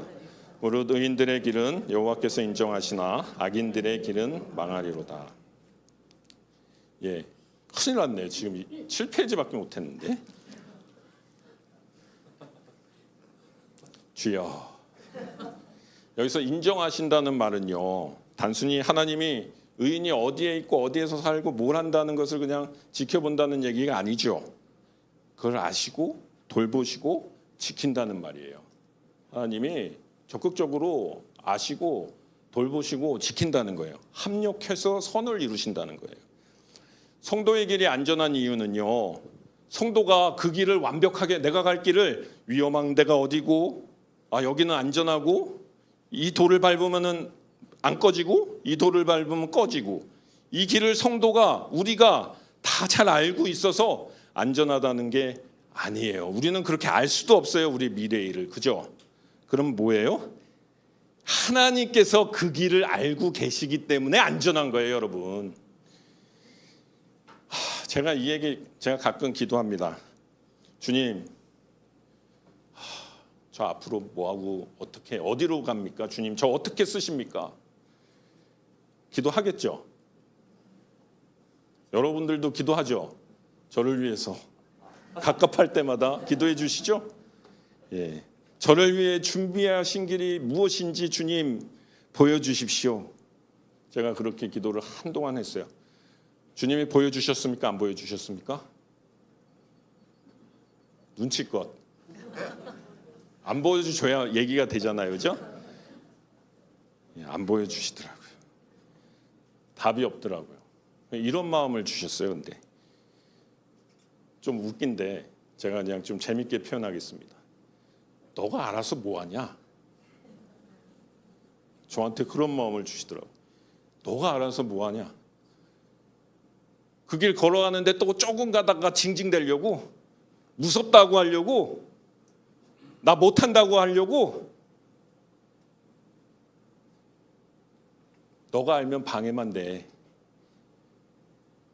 무릇 의인들의 길은 여호와께서 인정하시나 악인들의 길은 망하리로다. 예, 큰일 났네. 지금 7페이지밖에 못했는데. 주여. 여기서 인정하신다는 말은요, 단순히 하나님이 의인이 어디에 있고 어디에서 살고 뭘 한다는 것을 그냥 지켜본다는 얘기가 아니죠. 그걸 아시고 돌보시고 지킨다는 말이에요. 하나님이 적극적으로 아시고 돌보시고 지킨다는 거예요. 합력해서 선을 이루신다는 거예요. 성도의 길이 안전한 이유는요, 성도가 그 길을 완벽하게, 내가 갈 길을 위험한 데가 어디고, 여기는 안전하고, 이 돌을 밟으면은 안 꺼지고, 이 돌을 밟으면 꺼지고, 이 길을 성도가, 우리가 다 잘 알고 있어서 안전하다는 게 아니에요. 우리는 그렇게 알 수도 없어요. 우리 미래의 일을. 그죠? 그럼 뭐예요? 하나님께서 그 길을 알고 계시기 때문에 안전한 거예요, 여러분. 제가 이 얘기, 제가 가끔 기도합니다. 주님, 저 앞으로 뭐하고 어떻게, 어디로 갑니까? 주님, 저 어떻게 쓰십니까? 기도하겠죠? 여러분들도 기도하죠? 저를 위해서. 갑갑할 때마다 기도해 주시죠? 예. 저를 위해 준비하신 길이 무엇인지 주님 보여주십시오. 제가 그렇게 기도를 한동안 했어요. 주님이 보여주셨습니까? 안 보여주셨습니까? 눈치껏. 안 보여줘야 얘기가 되잖아요. 그죠? 안 보여주시더라고요. 답이 없더라고요. 이런 마음을 주셨어요. 근데 좀 웃긴데 제가 그냥 좀 재밌게 표현하겠습니다. 너가 알아서 뭐하냐? 저한테 그런 마음을 주시더라고요. 너가 알아서 뭐하냐? 그 길 걸어가는데 또 조금 가다가 징징대려고, 무섭다고 하려고, 나 못한다고 하려고. 너가 알면 방해만 돼.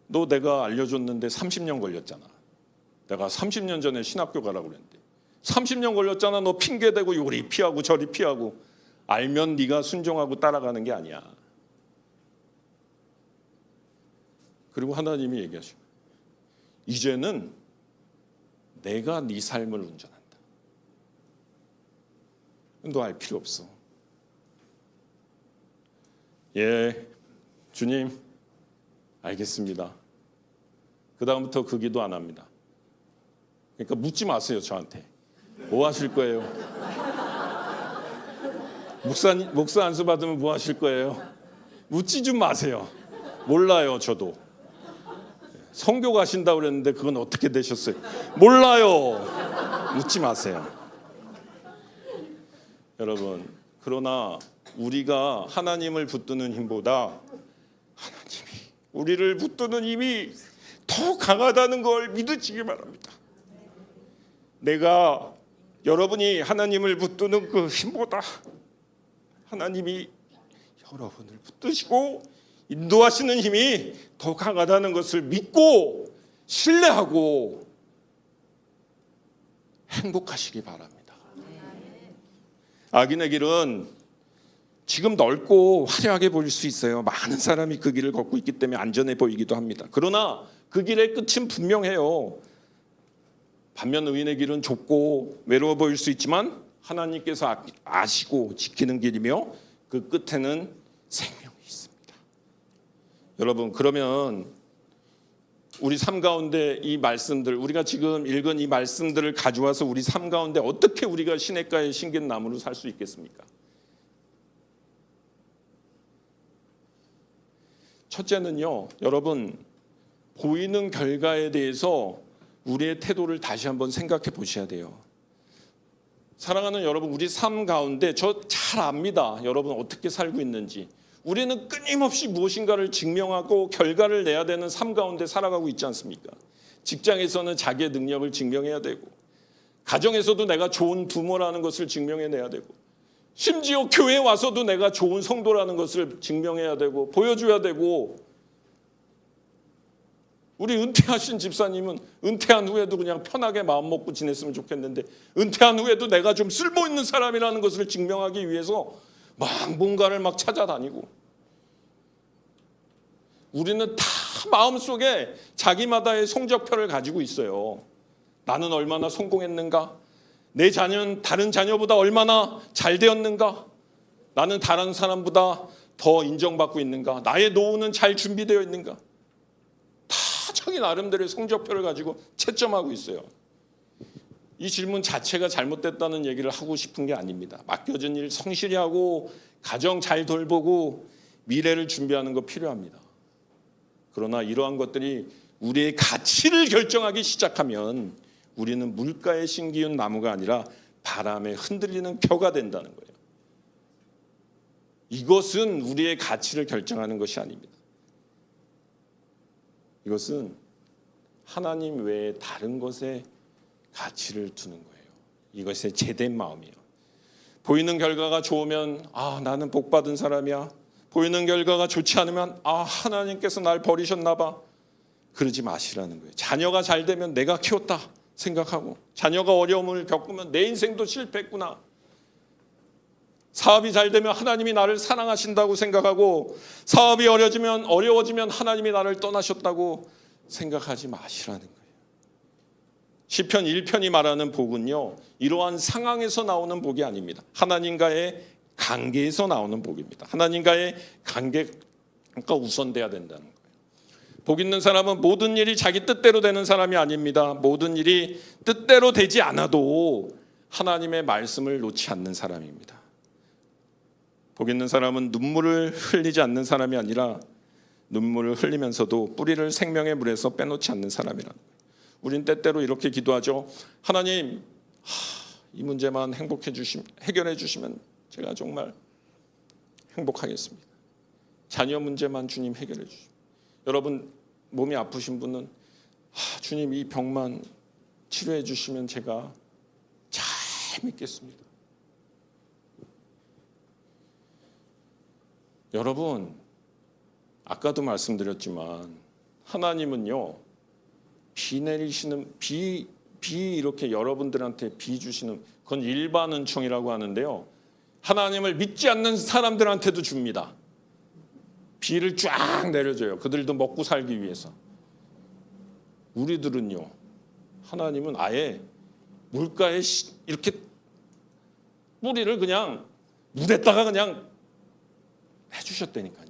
너 내가 알려줬는데 30년 걸렸잖아. 내가 30년 전에 신학교 가라고 그랬는데 30년 걸렸잖아. 너 핑계대고 요리 피하고 저리 피하고. 알면 네가 순종하고 따라가는 게 아니야. 그리고 하나님이 얘기하시고, 이제는 내가 네 삶을 운전한다. 너 알 필요 없어. 예, 주님, 알겠습니다. 그 다음부터 그 기도 안 합니다. 그러니까 묻지 마세요, 저한테. 뭐 하실 거예요? 목사 안수 받으면 뭐 하실 거예요? 묻지 좀 마세요. 몰라요, 저도. 선교 가신다고 그랬는데 그건 어떻게 되셨어요? 몰라요. 묻지 마세요. 여러분, 그러나 우리가 하나님을 붙드는 힘보다 하나님이 우리를 붙드는 힘이 더 강하다는 걸 믿으시기 바랍니다. 내가, 여러분이 하나님을 붙드는 그 힘보다 하나님이 여러분을 붙드시고 인도하시는 힘이 더 강하다는 것을 믿고 신뢰하고 행복하시기 바랍니다. 악인의 길은 지금 넓고 화려하게 보일 수 있어요. 많은 사람이 그 길을 걷고 있기 때문에 안전해 보이기도 합니다. 그러나 그 길의 끝은 분명해요. 반면 의인의 길은 좁고 외로워 보일 수 있지만 하나님께서 아시고 지키는 길이며 그 끝에는 생명이 있습니다. 여러분, 그러면 우리 삶 가운데 이 말씀들, 우리가 지금 읽은 이 말씀들을 가져와서 우리 삶 가운데 어떻게 우리가 시냇가에 심긴 나무로 살 수 있겠습니까? 첫째는요, 여러분, 보이는 결과에 대해서 우리의 태도를 다시 한번 생각해 보셔야 돼요. 사랑하는 여러분, 우리 삶 가운데 저 잘 압니다. 여러분 어떻게 살고 있는지. 우리는 끊임없이 무엇인가를 증명하고 결과를 내야 되는 삶 가운데 살아가고 있지 않습니까? 직장에서는 자기의 능력을 증명해야 되고, 가정에서도 내가 좋은 부모라는 것을 증명해내야 되고, 심지어 교회에 와서도 내가 좋은 성도라는 것을 증명해야 되고 보여줘야 되고, 우리 은퇴하신 집사님은 은퇴한 후에도 그냥 편하게 마음 먹고 지냈으면 좋겠는데, 은퇴한 후에도 내가 좀 쓸모있는 사람이라는 것을 증명하기 위해서 막 뭔가를 막 찾아다니고, 우리는 다 마음속에 자기마다의 성적표를 가지고 있어요. 나는 얼마나 성공했는가? 내 자녀는 다른 자녀보다 얼마나 잘 되었는가? 나는 다른 사람보다 더 인정받고 있는가? 나의 노후는 잘 준비되어 있는가? 다 자기 나름대로의 성적표를 가지고 채점하고 있어요. 이 질문 자체가 잘못됐다는 얘기를 하고 싶은 게 아닙니다. 맡겨진 일 성실히 하고 가정 잘 돌보고 미래를 준비하는 거 필요합니다. 그러나 이러한 것들이 우리의 가치를 결정하기 시작하면 우리는 물가에 심기운 나무가 아니라 바람에 흔들리는 벼가 된다는 거예요. 이것은 우리의 가치를 결정하는 것이 아닙니다. 이것은 하나님 외에 다른 것에 가치를 두는 거예요. 이것의 제된 마음이에요. 보이는 결과가 좋으면 나는 복받은 사람이야. 보이는 결과가 좋지 않으면 하나님께서 날 버리셨나 봐. 그러지 마시라는 거예요. 자녀가 잘 되면 내가 키웠다 생각하고, 자녀가 어려움을 겪으면 내 인생도 실패했구나. 사업이 잘 되면 하나님이 나를 사랑하신다고 생각하고, 사업이 어려워지면 하나님이 나를 떠나셨다고 생각하지 마시라는 거예요. 시편 1편이 말하는 복은요, 이러한 상황에서 나오는 복이 아닙니다. 하나님과의 관계에서 나오는 복입니다. 하나님과의 관계가 우선돼야 된다는 거예요. 복 있는 사람은 모든 일이 자기 뜻대로 되는 사람이 아닙니다. 모든 일이 뜻대로 되지 않아도 하나님의 말씀을 놓지 않는 사람입니다. 복 있는 사람은 눈물을 흘리지 않는 사람이 아니라 눈물을 흘리면서도 뿌리를 생명의 물에서 빼놓지 않는 사람이라는 거예요. 우린 때때로 이렇게 기도하죠. 하나님, 이 문제만 해결해 주시면 제가 정말 행복하겠습니다. 자녀 문제만 주님 해결해 주시고, 여러분 몸이 아프신 분은 주님 이 병만 치료해 주시면 제가 잘 믿겠습니다. 여러분, 아까도 말씀드렸지만 하나님은요, 비 내리시는 비 이렇게 여러분들한테 비 주시는, 그건 일반 은총이라고 하는데요, 하나님을 믿지 않는 사람들한테도 줍니다. 비를 쫙 내려줘요. 그들도 먹고 살기 위해서. 우리들은요, 하나님은 아예 물가에 이렇게 뿌리를 그냥 물에다가 그냥 해주셨다니까요.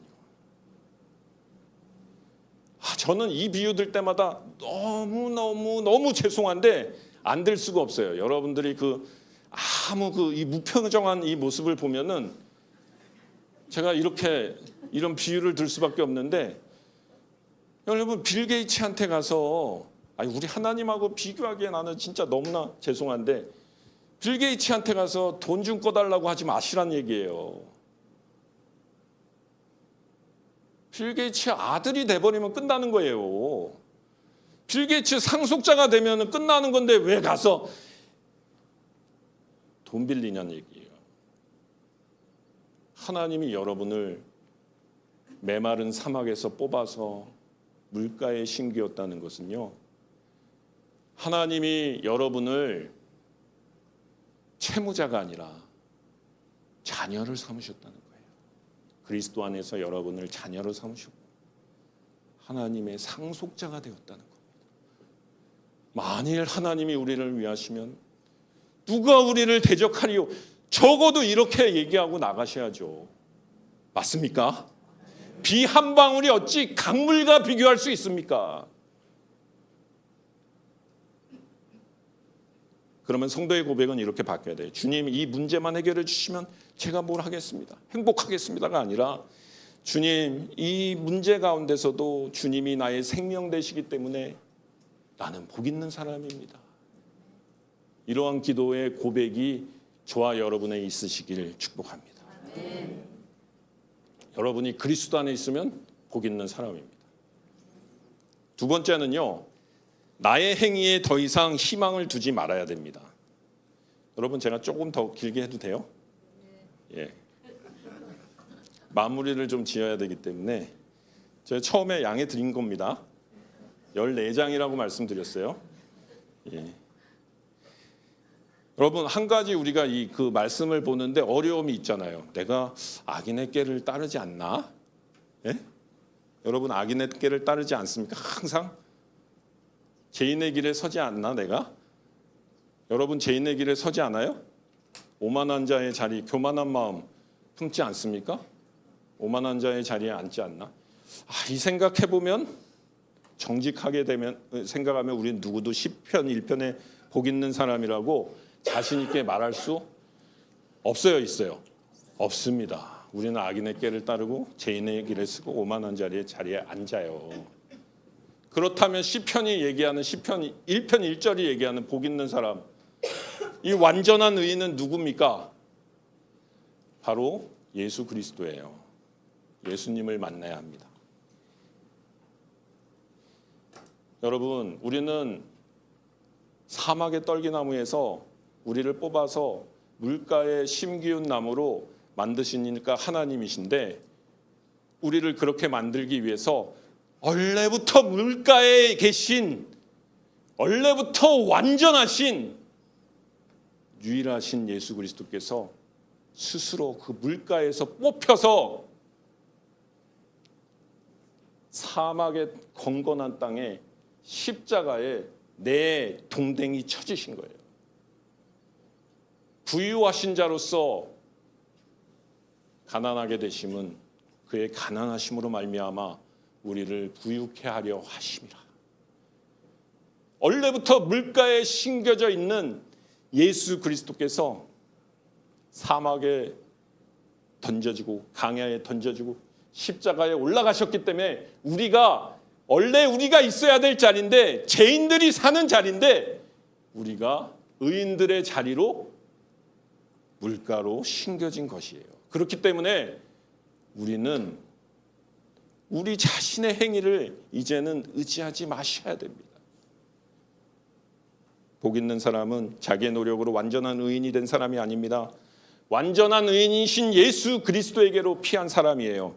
저는 이 비유 들 때마다 너무 죄송한데 안 들 수가 없어요. 여러분들이 이 무평정한 이 모습을 보면은 제가 이런 비유를 들 수밖에 없는데, 여러분 빌 게이츠한테 가서 우리 하나님하고 비교하기에 나는 진짜 너무나 죄송한데, 빌 게이츠한테 가서 돈 좀 꺼달라고 하지 마시란 얘기예요. 빌 게이츠 아들이 돼버리면 끝나는 거예요. 빌 게이츠 상속자가 되면 끝나는 건데 왜 가서 돈 빌리냐는 얘기예요. 하나님이 여러분을 메마른 사막에서 뽑아서 물가에 심기었다는 것은요, 하나님이 여러분을 채무자가 아니라 자녀를 삼으셨다는 거예요. 그리스도 안에서 여러분을 자녀로 삼으셨고 하나님의 상속자가 되었다는 겁니다. 만일 하나님이 우리를 위하시면 누가 우리를 대적하리요? 적어도 이렇게 얘기하고 나가셔야죠. 맞습니까? 비 한 방울이 어찌 강물과 비교할 수 있습니까? 그러면 성도의 고백은 이렇게 바뀌어야 돼요. 주님, 이 문제만 해결해 주시면 제가 뭘 하겠습니다. 행복하겠습니다가 아니라, 주님, 이 문제 가운데서도 주님이 나의 생명 되시기 때문에 나는 복 있는 사람입니다. 이러한 기도의 고백이 저와 여러분에 있으시길 축복합니다. 여러분이 그리스도 안에 있으면 복 있는 사람입니다. 두 번째는요, 나의 행위에 더 이상 희망을 두지 말아야 됩니다. 여러분, 제가 조금 더 길게 해도 돼요? 예. 마무리를 좀 지어야 되기 때문에 제가 처음에 양해 드린 겁니다. 14장이라고 말씀드렸어요. 예. 여러분, 한 가지 우리가 그 말씀을 보는데 어려움이 있잖아요. 내가 악인의 꾀를 따르지 않나? 예? 여러분, 악인의 꾀를 따르지 않습니까? 항상 죄인의 길에 서지 않나 내가? 여러분, 죄인의 길에 서지 않아요? 오만한 자의 자리, 교만한 마음 품지 않습니까? 오만한 자의 자리에 앉지 않나? 이 생각해보면, 정직하게 되면 생각하면 우리는 누구도 시편 1편에 복 있는 사람이라고 자신 있게 말할 수 없어요, 있어요? 없습니다. 우리는 악인의 꾀를 따르고 죄인의 길을 쓰고 오만한 자리에 앉아요. 그렇다면 시편이 얘기하는 시편 1편 1절이 얘기하는 복 있는 사람, 이 완전한 의인은 누굽니까? 바로 예수 그리스도예요. 예수님을 만나야 합니다. 여러분, 우리는 사막의 떨기나무에서 우리를 뽑아서 물가에 심기운 나무로 만드시니까 하나님이신데, 우리를 그렇게 만들기 위해서 원래부터 물가에 계신, 원래부터 완전하신 유일하신 예수 그리스도께서 스스로 그 물가에서 뽑혀서 사막의 건건한 땅에 십자가에 내 동댕이 쳐지신 거예요. 부유하신 자로서 가난하게 되심은 그의 가난하심으로 말미암아 우리를 부유케 하려 하심이라. 원래부터 물가에 심겨져 있는 예수 그리스도께서 사막에 던져지고 강야에 던져지고 십자가에 올라가셨기 때문에 원래 우리가 있어야 될 자리인데, 죄인들이 사는 자리인데, 우리가 의인들의 자리로 물가로 심겨진 것이에요. 그렇기 때문에 우리는 우리 자신의 행위를 이제는 의지하지 마셔야 됩니다. 복 있는 사람은 자기의 노력으로 완전한 의인이 된 사람이 아닙니다. 완전한 의인이신 예수 그리스도에게로 피한 사람이에요.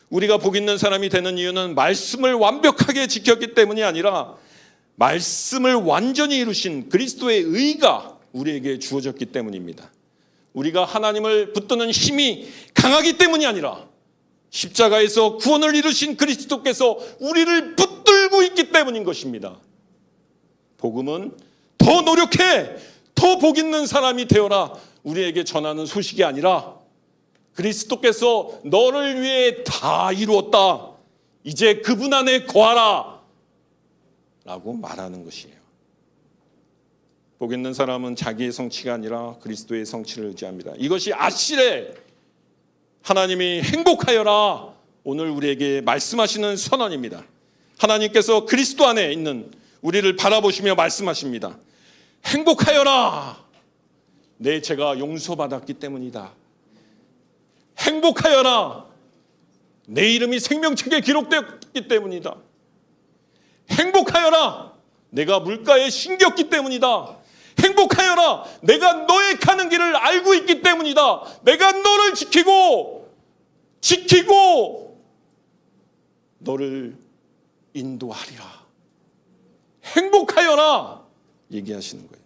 우리가 복 있는 사람이 되는 이유는 말씀을 완벽하게 지켰기 때문이 아니라 말씀을 완전히 이루신 그리스도의 의가 우리에게 주어졌기 때문입니다. 우리가 하나님을 붙드는 힘이 강하기 때문이 아니라 십자가에서 구원을 이루신 그리스도께서 우리를 붙들고 있기 때문인 것입니다. 복음은 더 노력해, 더 복 있는 사람이 되어라 우리에게 전하는 소식이 아니라, 그리스도께서 너를 위해 다 이루었다, 이제 그분 안에 거하라 라고 말하는 것이에요. 복 있는 사람은 자기의 성취가 아니라 그리스도의 성취를 의지합니다. 이것이 아실에 하나님이 행복하여라 오늘 우리에게 말씀하시는 선언입니다. 하나님께서 그리스도 안에 있는 우리를 바라보시며 말씀하십니다. 행복하여라, 내 죄가 용서받았기 때문이다. 행복하여라, 내 이름이 생명책에 기록되었기 때문이다. 행복하여라, 내가 물가에 심겼기 때문이다. 행복하여라, 내가 너의 가는 길을 알고 있기 때문이다. 내가 너를 지키고 너를 인도하리라. 행복하여라 얘기하시는 거예요.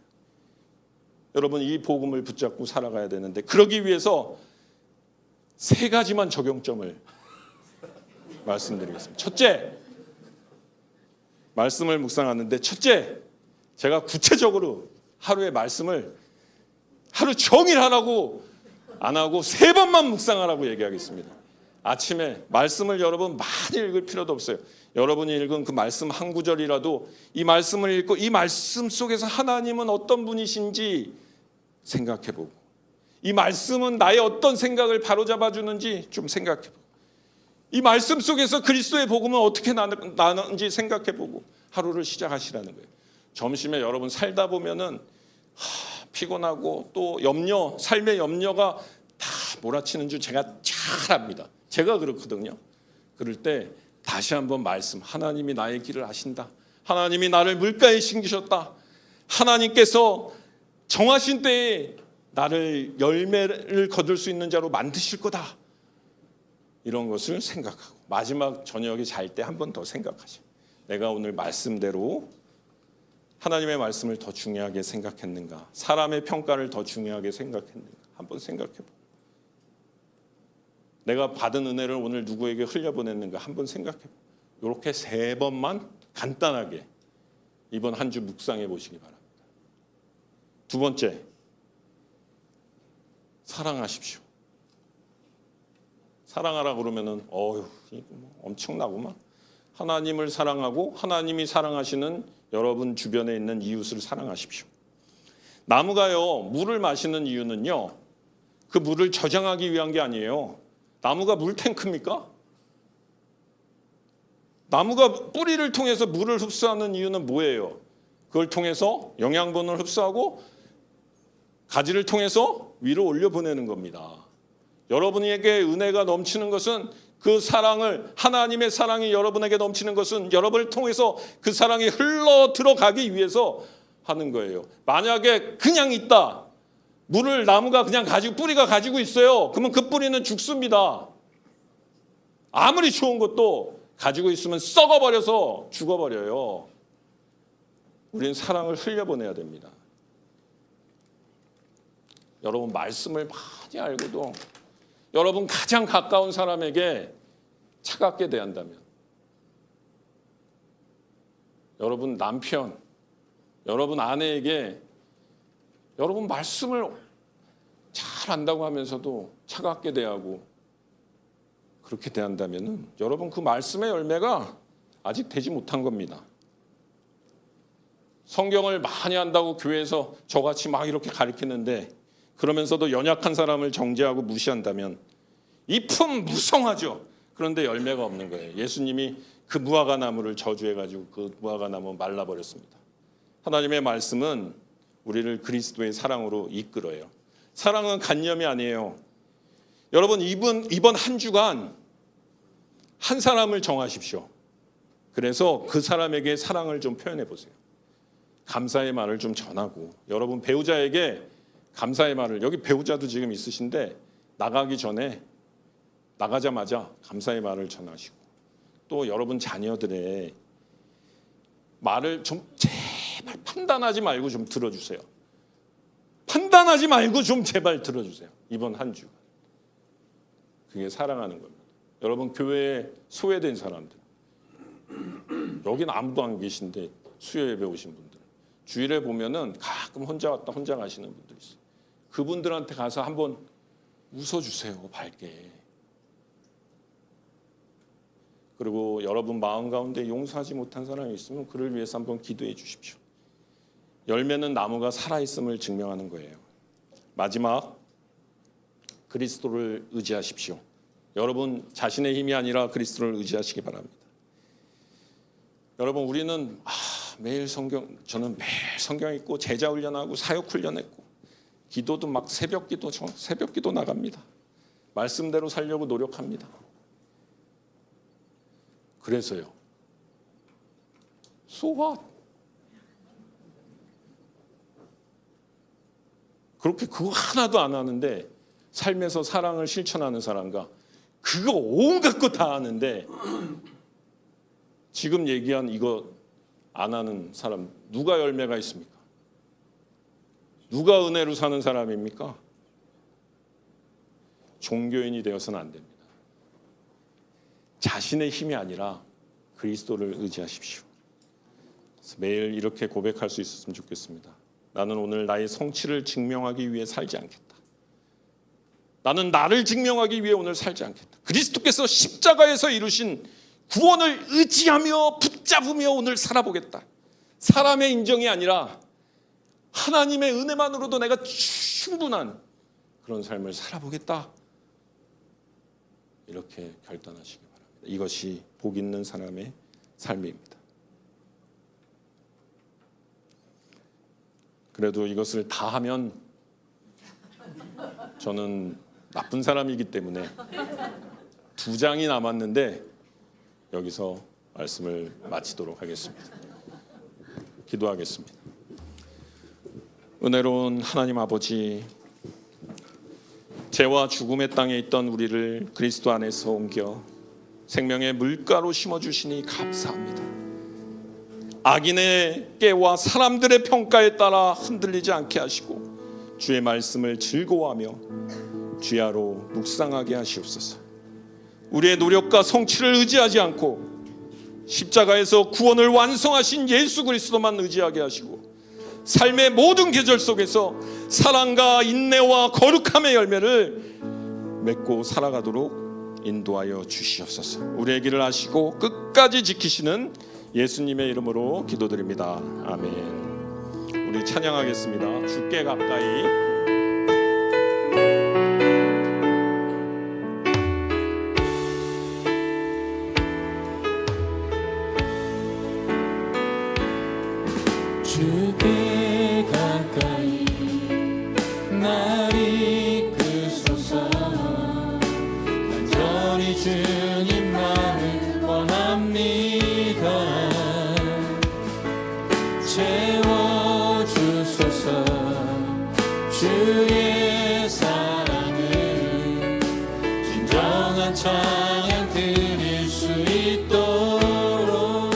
여러분, 이 복음을 붙잡고 살아가야 되는데, 그러기 위해서 3가지만 적용점을 말씀드리겠습니다. 첫째, 말씀을 묵상하는데, 첫째, 제가 구체적으로 하루에 말씀을 하루 종일 하라고 안 하고 3번만 묵상하라고 얘기하겠습니다. 아침에 말씀을 여러분 많이 읽을 필요도 없어요. 여러분이 읽은 그 말씀 한 구절이라도 이 말씀을 읽고 이 말씀 속에서 하나님은 어떤 분이신지 생각해보고, 이 말씀은 나의 어떤 생각을 바로잡아 주는지 좀 생각해보고, 이 말씀 속에서 그리스도의 복음은 어떻게 나는지 생각해보고 하루를 시작하시라는 거예요. 점심에 여러분 살다 보면은 피곤하고 또 삶의 염려가 다 몰아치는 줄 제가 잘 압니다. 제가 그렇거든요. 그럴 때 다시 한번 말씀, 하나님이 나의 길을 아신다. 하나님이 나를 물가에 심기셨다. 하나님께서 정하신 때에 나를 열매를 거둘 수 있는 자로 만드실 거다. 이런 것을 생각하고 마지막 저녁에 잘 때 한 번 더 생각하세요. 내가 오늘 말씀대로 하나님의 말씀을 더 중요하게 생각했는가? 사람의 평가를 더 중요하게 생각했는가? 한번 생각해 봐. 내가 받은 은혜를 오늘 누구에게 흘려보냈는가? 한번 생각해 봐. 이렇게 3번만 간단하게 이번 한 주 묵상해 보시기 바랍니다. 두 번째, 사랑하십시오. 사랑하라 그러면은 이거 엄청나구만. 하나님을 사랑하고 하나님이 사랑하시는 여러분 주변에 있는 이웃을 사랑하십시오. 나무가요, 물을 마시는 이유는요, 그 물을 저장하기 위한 게 아니에요. 나무가 물탱크입니까? 나무가 뿌리를 통해서 물을 흡수하는 이유는 뭐예요? 그걸 통해서 영양분을 흡수하고 가지를 통해서 위로 올려보내는 겁니다. 여러분에게 은혜가 넘치는 것은 그 사랑을, 하나님의 사랑이 여러분에게 넘치는 것은 여러분을 통해서 그 사랑이 흘러 들어가기 위해서 하는 거예요. 만약에 그냥 있다, 물을 나무가 그냥 뿌리가 가지고 있어요. 그러면 그 뿌리는 죽습니다. 아무리 좋은 것도 가지고 있으면 썩어버려서 죽어버려요. 우리는 사랑을 흘려보내야 됩니다. 여러분, 말씀을 많이 알고도 여러분 가장 가까운 사람에게 차갑게 대한다면, 여러분 남편, 여러분 아내에게 여러분 말씀을 잘 안다고 하면서도 차갑게 대하고 그렇게 대한다면 여러분 그 말씀의 열매가 아직 되지 못한 겁니다. 성경을 많이 한다고 교회에서 저같이 막 이렇게 가르치는데 그러면서도 연약한 사람을 정죄하고 무시한다면 이 품 무성하죠. 그런데 열매가 없는 거예요. 예수님이 그 무화과 나무를 저주해가지고 그 무화과 나무 말라버렸습니다. 하나님의 말씀은 우리를 그리스도의 사랑으로 이끌어요. 사랑은 간념이 아니에요. 여러분, 이번 한 주간 한 사람을 정하십시오. 그래서 그 사람에게 사랑을 좀 표현해 보세요. 감사의 말을 좀 전하고, 여러분 배우자에게 감사의 말을, 여기 배우자도 지금 있으신데 나가기 전에, 나가자마자 감사의 말을 전하시고, 또 여러분 자녀들의 말을 좀 제발 판단하지 말고 좀 들어주세요. 판단하지 말고 좀 제발 들어주세요. 이번 한 주. 그게 사랑하는 겁니다. 여러분 교회에 소외된 사람들, 여기는 아무도 안 계신데 수요 예배 오신 분들, 주일에 보면은 가끔 혼자 왔다 혼자 가시는 분들 있어요. 그분들한테 가서 한번 웃어주세요, 밝게. 그리고 여러분 마음 가운데 용서하지 못한 사람이 있으면 그를 위해서 한번 기도해 주십시오. 열매는 나무가 살아있음을 증명하는 거예요. 마지막, 그리스도를 의지하십시오. 여러분 자신의 힘이 아니라 그리스도를 의지하시기 바랍니다. 여러분, 우리는 매일 저는 매일 성경 읽고 제자 훈련하고 사역 훈련했고, 기도도 막 새벽 기도 나갑니다. 말씀대로 살려고 노력합니다. 그래서요, so what? 그렇게 그거 하나도 안 하는데 삶에서 사랑을 실천하는 사람과 그거 온갖 거 다 하는데 지금 얘기한 이거 안 하는 사람, 누가 열매가 있습니까? 누가 은혜로 사는 사람입니까? 종교인이 되어서는 안 됩니다. 자신의 힘이 아니라 그리스도를 의지하십시오. 그래서 매일 이렇게 고백할 수 있었으면 좋겠습니다. 나는 오늘 나의 성취를 증명하기 위해 살지 않겠다. 나는 나를 증명하기 위해 오늘 살지 않겠다. 그리스도께서 십자가에서 이루신 구원을 의지하며 붙잡으며 오늘 살아보겠다. 사람의 인정이 아니라 하나님의 은혜만으로도 내가 충분한 그런 삶을 살아보겠다. 이렇게 결단하시기 바랍니다. 이것이 복 있는 사람의 삶입니다. 그래도 이것을 다 하면 저는 나쁜 사람이기 때문에 2장이 남았는데 여기서 말씀을 마치도록 하겠습니다. 기도하겠습니다. 은혜로운 하나님 아버지, 죄와 죽음의 땅에 있던 우리를 그리스도 안에서 옮겨 생명의 물가로 심어주시니 감사합니다. 악인의 깨와 사람들의 평가에 따라 흔들리지 않게 하시고 주의 말씀을 즐거워하며 주야로 묵상하게 하시옵소서. 우리의 노력과 성취를 의지하지 않고 십자가에서 구원을 완성하신 예수 그리스도만 의지하게 하시고 삶의 모든 계절 속에서 사랑과 인내와 거룩함의 열매를 맺고 살아가도록 인도하여 주시옵소서. 우리의 길을 아시고 끝까지 지키시는 예수님의 이름으로 기도드립니다. 아멘. 우리 찬양하겠습니다. 주께 가까이. 주께 가까이 날 이끄소서. 간절히 주님만을 원합니다. 채워주소서. 주의 사랑을 진정한 찬양 드릴 수 있도록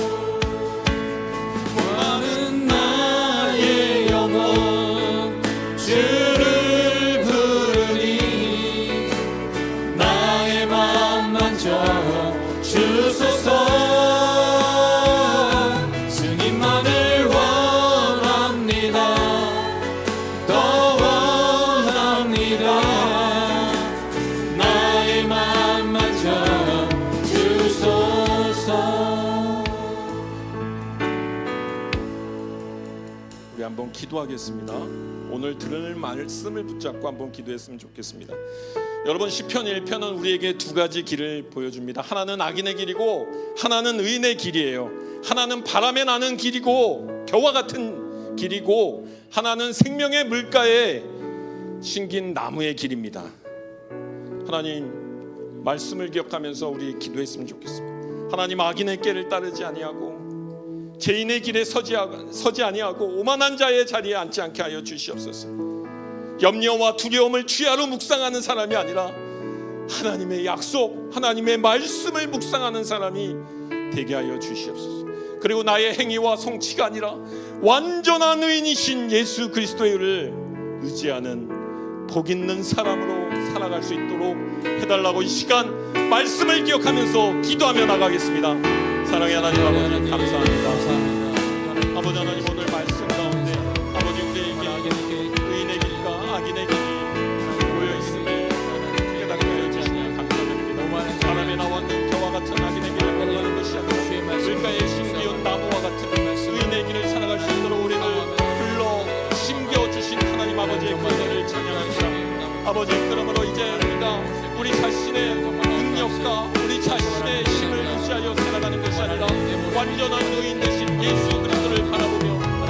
원하는 나의 영혼 주를 부르니 나의 맘 만져 주소서. 주님만을 원합니다. 더 원합니다. 나의 맘 만져 주소서. 우리 한번 기도하겠습니다. 오늘 들을 말씀을 붙잡고 한번 기도했으면 좋겠습니다. 여러분, 시편 1편은 우리에게 두 가지 길을 보여줍니다. 하나는 악인의 길이고 하나는 의인의 길이에요. 하나는 바람에 나는 길이고 겨와 같은 길이고 하나는 생명의 물가에 심긴 나무의 길입니다. 하나님 말씀을 기억하면서 우리 기도했으면 좋겠습니다. 하나님, 악인의 길을 따르지 아니하고 죄인의 길에 서지 아니하고 오만한 자의 자리에 앉지 않게 하여 주시옵소서. 염려와 두려움을 주야로 묵상하는 사람이 아니라 하나님의 약속, 하나님의 말씀을 묵상하는 사람이 되게 하여 주시옵소서. 그리고 나의 행위와 성취가 아니라 완전한 의인이신 예수 그리스도의 의를 의지하는 복 있는 사람으로 살아갈 수 있도록 해달라고 이 시간 말씀을 기억하면서 기도하며 나가겠습니다. 사랑의 하나님 아버지, 감사합니다. 아버지 하나님, 오늘 말씀 가운데 아버지 우리에게 의인의 길과 악인의 길이 모여 있음을 깨닫게 하여 주시니 감사드립니다. 바람에 나왔는 겨와 같은 악인의 길을 걸어가는 것이 아니라 물가에 심기운 나무와 같은 의인의 길을 살아갈 수 있도록 우리를 불러 심겨주신 하나님 아버지의 권세를 찬양합니다. 아버지, 그러므로 이제 우리가 우리 자신의 능력과 우리 자신의 힘을 의지하여 살아가는 것이 아니라 완전한 의인 되신 예수 그리스도를 바라보며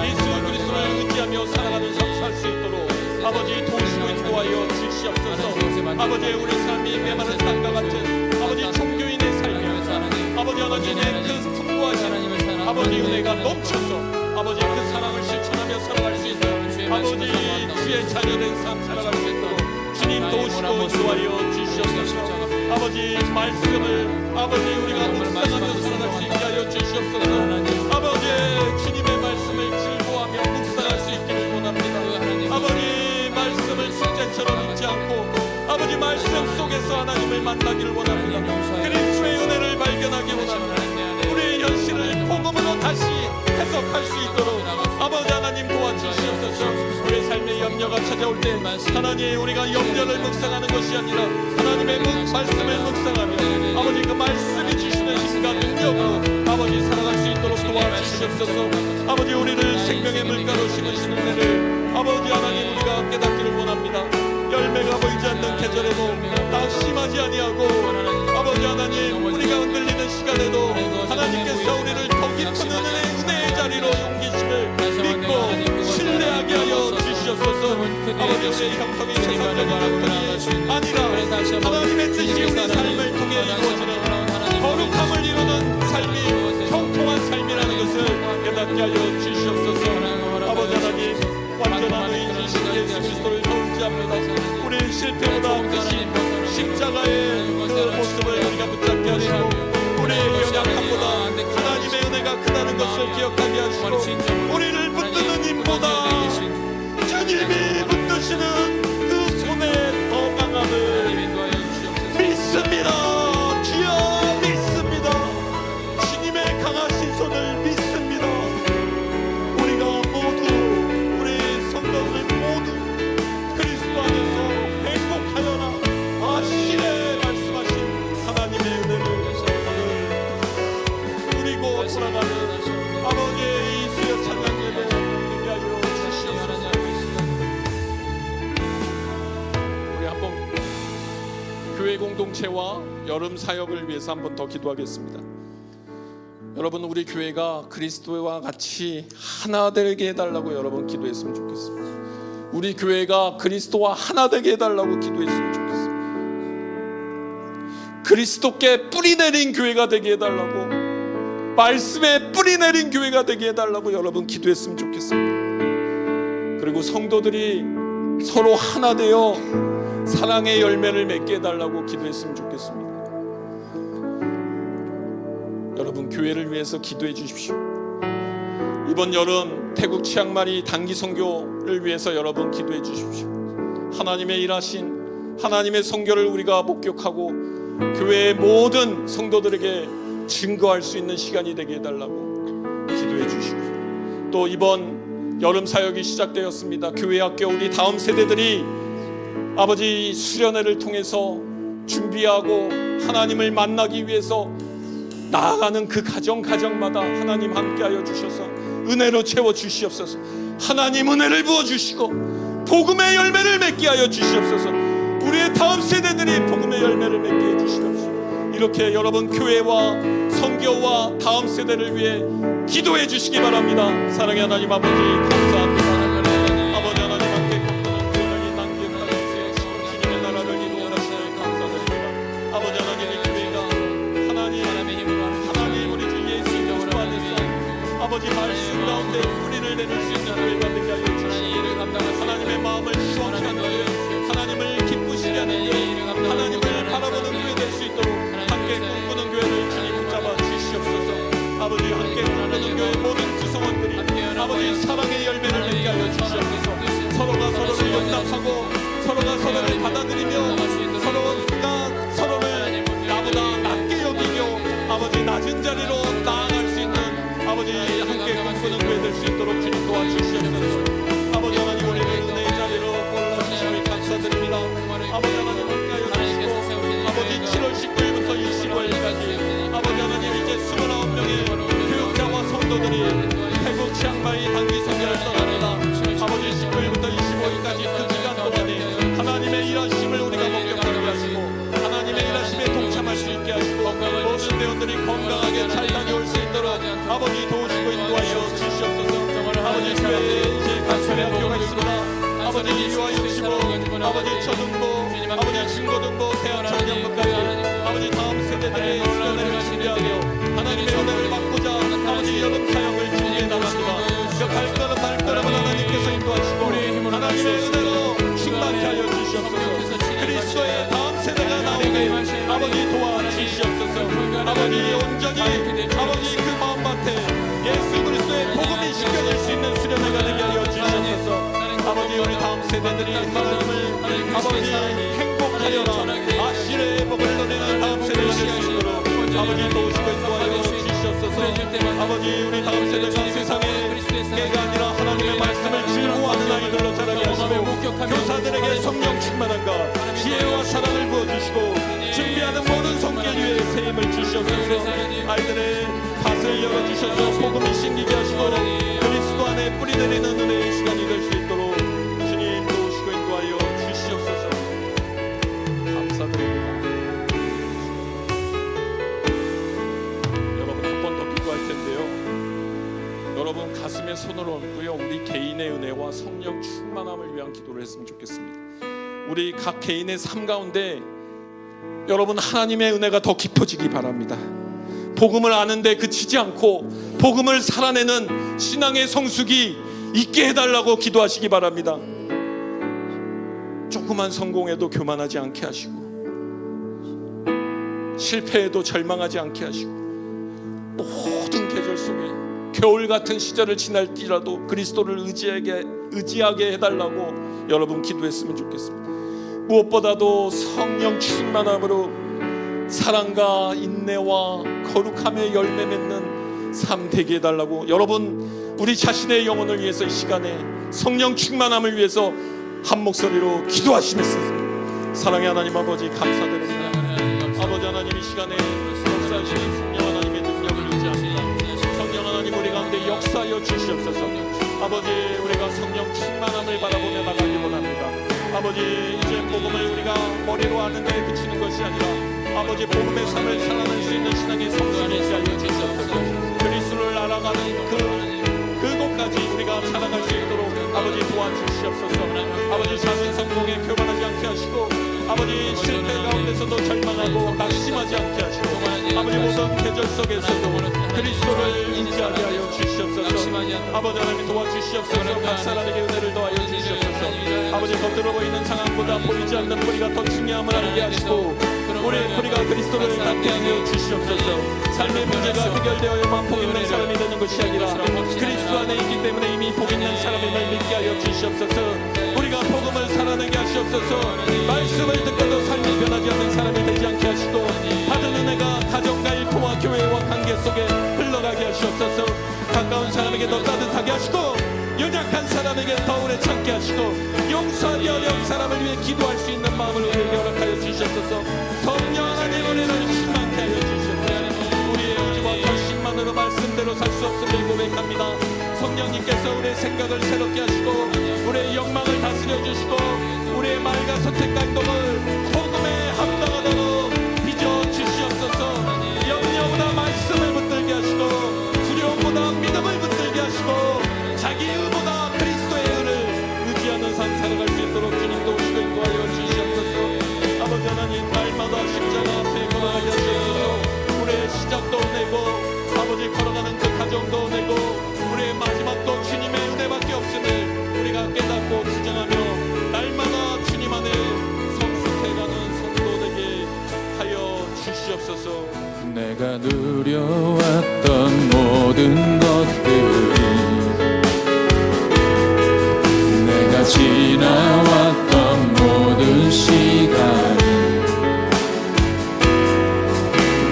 예수 그리스도를 의지하며 살아가는 삶 살 수 있도록 아버지 도우시고 인도하여 주시옵소서. 아버지, 우리 삶이 메마른 땅과 같은 아버지 종교인의 삶이었사 아버지 하나님의 그 풍부하신 아버지 은혜가 넘쳐서 아버지 그 사랑을 실천하며 살아갈 수 있는 아버지 주의 자녀된 삶 살아갈 수 있도록 주님 도우시고 인도하여 주시옵소서. 아버지 말씀을 아버지 우리가 묵상하며 살아갈 수 있게 하여 주시옵소서. 아버지 주님의 말씀을 즐거워하며 묵상할 수 있기를 원합니다. 아버지 말씀을 숙제처럼 잊지 않고 아버지 말씀 속에서 하나님을 만나기를 원합니다. 그리스도의 은혜를 발견하기 원합니다. 우리의 현실을 복음으로 다시 해석할 수 있도록 아버지 하나님 도와주시옵소서. 우리의 삶의 염려가 찾아올 때 하나님 우리가 염려를 묵상하는 것이 아니라 하나님의 말씀을 묵상하며 아버지 그 말씀이 주시는 힘과 능력으로 아버지 살아갈 수 있도록 도와주시옵소서. 아버지 우리를 생명의 물가로 심으시는 은혜를 아버지 하나님 우리가 깨닫기를 원합니다. 열매가 보이지 않는 계절에도 낙심하지 아니하고 아버지 하나님 우리가 흔들리는 시간에도 하나님께서 우리를 더 깊은 은혜의 자리로 옮기심을 믿고 신뢰하게 하여 주시옵소서. 아버지 우리의 형통이 세상적인 형통이 아니라 하나님의 뜻이 우리 삶을 통해 이루어지는 거룩함을 이루는 삶이 형통한 삶이라는 것을 깨닫게 하여 주시옵소서. 아버지 하나님 완전한 의인이신 예수 그리스도를 의지합니다. 우리의 실패보다 크신 십자가의 그 모습을 우리가 붙잡게 하시고 우리의 연약함보다 하나님의 은혜가 은혜가 크다는 것을 기억하게 하시고, 우리를 붙드는 힘보다 주님이 붙드시는 그 손의 더 강함을 믿습니다. 주여 믿습니다. 주님의 강하신 손을 믿습니다. 우리가 모두, 우리 성도들 모두 그리스도 안에서 행복하여라 아시네 말씀하신 하나님의 은혜를 누리고 돌아가는 아버지의 이 수요 찬양 예배 되게 하여 주시옵소서. 우리 한번 교회 공동체와 여름 사역을 위해서 한번 더 기도하겠습니다. 여러분, 우리 교회가 그리스도와 같이 하나 되게 해달라고 여러분 기도했으면 좋겠습니다. 우리 교회가 그리스도와 하나 되게 해달라고 기도했으면 좋겠습니다. 그리스도께 뿌리 내린 교회가 되게 해달라고, 말씀에 뿌리 내린 교회가 되게 해달라고 여러분 기도했으면 좋겠습니다. 그리고 성도들이 서로 하나 되어 사랑의 열매를 맺게 해달라고 기도했으면 좋겠습니다. 여러분, 교회를 위해서 기도해 주십시오. 이번 여름 태국 치앙마이 단기 선교를 위해서 여러분 기도해 주십시오. 하나님의 일하신 하나님의 선교를 우리가 목격하고 교회의 모든 성도들에게 증거할 수 있는 시간이 되게 해달라고 기도해 주시고요. 또 이번 여름 사역이 시작되었습니다. 교회 학교 우리 다음 세대들이 아버지 수련회를 통해서 준비하고 하나님을 만나기 위해서 나아가는 그 가정마다 하나님 함께하여 주셔서 은혜로 채워 주시옵소서. 하나님 은혜를 부어 주시고 복음의 열매를 맺게 하여 주시옵소서. 우리의 다음 세대들이 복음의 열매를 맺게 해 주시옵소서. 이렇게 여러분 교회와 선교와 다음 세대를 위해 기도해 주시기 바랍니다. 사랑의 하나님 아버지 감사합니다. 아버지 하나님 함께 겪는 교회를 남게 하여 주시고 주님의 나라를 이루어가시니 감사드립니다. 아버지 하나님, 이 교회가 하나님 우리 주 예수 그리스도 안에서 아버지 말씀 가운데 뿌리를 내릴 수 있는 교회가 되게 하여 주시고, 하나님의 마음을 시원케 하는 교회, 하나님을 기쁘시게 하는 교회, 하나님을 바라보는 교회 될 수 있도록 함께 꿈꾸는 교회를 주님 붙잡아 주시옵소서. 아버지 함께 꿈꾸는 교회 모든 구성원들이 아버지 사랑의 열매를 맺게 하여 주시옵소서. 서로가 서로를 용납하고 서로가 서로를 받아들이며 서로가 서로를 나보다 낮게 여기며 아버지 낮은 자리로 나아갈 수 있는 아버지 함께 꿈꾸는 교회 될 수 있도록 주님 도와주시옵소서. 아버지 하나님, 우리를 은혜의 자리로 불러주시니 감사드립니다. 아버지 하나님 함께하여 주시고 아버지 7월 19일부터 25일까지 아버지 하나님 이제 29명의 교육자와 성도들이 태국 치앙마이 단기 선교를 떠납니다. 아버지 19일부터 25일까지 그 기간 동안에 하나님의 일하심을 우리가 목격하게 하시고 하나님의 일하심에 동참할 수 있게 하시고 모든 대원들이 건강하게 잘 다녀올 수 있도록 아버지 도우시고 인도하여 주시옵소서. 아버지 교회에 이제 간선의 학교가 있습니다. 아버지 유아 유치부, 아버지 초등부, 아버지 중고등부, 대학 청년부까지 아버지 다음 세대들의 수련회를 준비하며 하나님의 은혜를 받고자 아버지 여름 사역을 준비해 나갑니다. 그 발걸음을 하나님께서 인도하시고 하나님의 은혜로 충만케 하여 주시옵소서. 그리스도의 다음 세대가 나오게 아버지 도와주시옵소서. 아버지 온전히 아버지 그 마음밭에 예수 그리스도의 복음이 심겨질 수 있는 수련회가 되게 하여 주시옵소서. 아버지 우리 다음 세대들이 하나님을 아버지 행복하여라 아시레의 복을 누리는 다음 세대가 될 수 있도록 아버지 도우시고 인도하여 주시옵소서. 아버지 우리 다음 세대가 세상에 깨가 아니라 하나님의 말씀을 즐거워하는 아이들로 자라게 하시고 교사들에게 성령 충만함과 지혜와 사랑을 부어주시고 준비하는 모든 손길 위에 세임을 주시옵소서. 아이들의 밭을 열어주셔서 복음이 심기게 하시고 그리스도 안에 뿌리 내리는 은혜의 시간이 될 수 있도록 주님 도우시고 인도하여 주시옵소서. 감사드립니다. 여러분 한 번 더 기도할 텐데요, 여러분 가슴에 손을 얹고요, 우리 개인의 은혜와 성령 충만함을 위한 기도를 했으면 좋겠습니다. 우리 각 개인의 삶 가운데 여러분 하나님의 은혜가 더 깊어지기 바랍니다. 복음을 아는데 그치지 않고 복음을 살아내는 신앙의 성숙이 있게 해달라고 기도하시기 바랍니다. 조그만 성공해도 교만하지 않게 하시고 실패해도 절망하지 않게 하시고 모든 계절 속에 겨울 같은 시절을 지날지라도 그리스도를 의지하게 해달라고 여러분 기도했으면 좋겠습니다. 무엇보다도 성령 충만함으로 사랑과 인내와 거룩함의 열매 맺는 삶 되게 해달라고 여러분 우리 자신의 영혼을 위해서 이 시간에 성령 충만함을 위해서 한 목소리로 기도하시겠습니다. 사랑의 하나님 아버지 감사드립니다. 아버지 하나님 이 시간에 역사하시는 성령 하나님의 능력을 의지합니다. 성령 하나님 우리 가운데 역사하여 주시옵소서. 아버지 우리가 성령 충만함을 바라보며 나가기 원합니다. 아버지 이제 복음을 우리가 머리로 아는 데 그치는 것이 아니라 아버지 복음의 삶을 살아낼 수 있는 신앙의 성실을 하여 주시옵소서. 그리스도를 알아가는 그곳까지 우리가 살아갈 수 있도록 아버지 도와주시옵소서. 아버지 자신 성공에 교만하지 않게 하시고 아버지 실패 가운데서도 절망하고 낙심하지 않게 하시고 아버지 모든 계절 속에서도 그리스도를 인지하게 하여 주시옵소서. 아버지 하나님 도와주시옵소서. 각 사람에게 은혜를 더하여 주시옵소서. 아버지 겉으로 보이는 상황보다 보이지 않는 뿌리가 더 중요함을 알게 하시고 우리의 뿌리가 그리스도를 닿게 하여 주시옵소서. 삶의 문제가 해결되어야만 복 있는 사람이 되는 것이 아니라 그리스도 안에 있기 때문에 이미 복 있는 사람임을 믿게 하여 주시옵소서. 우리가 복음을 살아내게 하시옵소서. 말씀을 듣고도 삶이 변하지 않는 사람이 되지 않게 하시고 받은 은혜가 가정과 일터와 교회와 관계 속에 흘러가게 하시옵소서. 가까운 사람에게 더 따뜻하게 하시고 연약한 사람에게 더 오래 참게 하시고 용서하기 어려운 사람을 위해 기도할 수 있는 마음을 우리에게 허락하여 주시옵소서. 성령 하나님 우리를 충만케 하여 주시옵소서. 우리의 의지와 결심만으로 말씀대로 살 수 없음을 고백합니다. 성령님께서 우리의 생각을 새롭게 하시고 우리의 욕망을 다스려 주시고 우리의 말과 선택과 행동을 복음에 합당하도록 빚어 주시옵소서. 염려보다 말씀을 붙들게 하시고 두려움보다 믿음을 붙들게 하시고 자기 의보다 그리스도의 의를 의지하는 삶 살아갈 수 있도록 주님 도우시고 인도하여 주시옵소서. 아버지 하나님 날마다 십자가 앞에 걸어가게 하시옵소서. 우리의 시작도 내고 아버지 걸어가는 그 가정도 내고 우리의 마지막도 주님의 은혜밖에 없음을 우리가 깨닫고 주장하며 날마다 주님 안에 성숙해가는 성도 되게 하여 주시옵소서. 내가 누려왔던 모든 것들이 내가 지나왔던 모든 시간이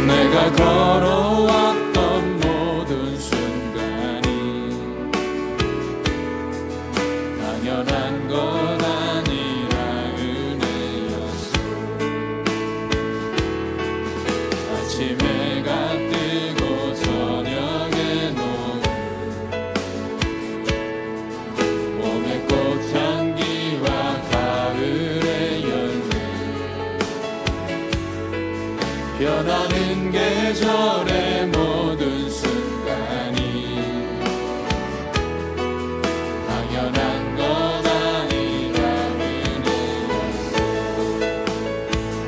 내가 걸어왔던 모든 순간이 당연한 건 아니라 은혜였어. 아침에 해가 뜨고 저녁에 노을 봄의 꽃향기와 가을의 열매 변하는 계절의 모든 순간이 당연한 건 아니라 은혜였어.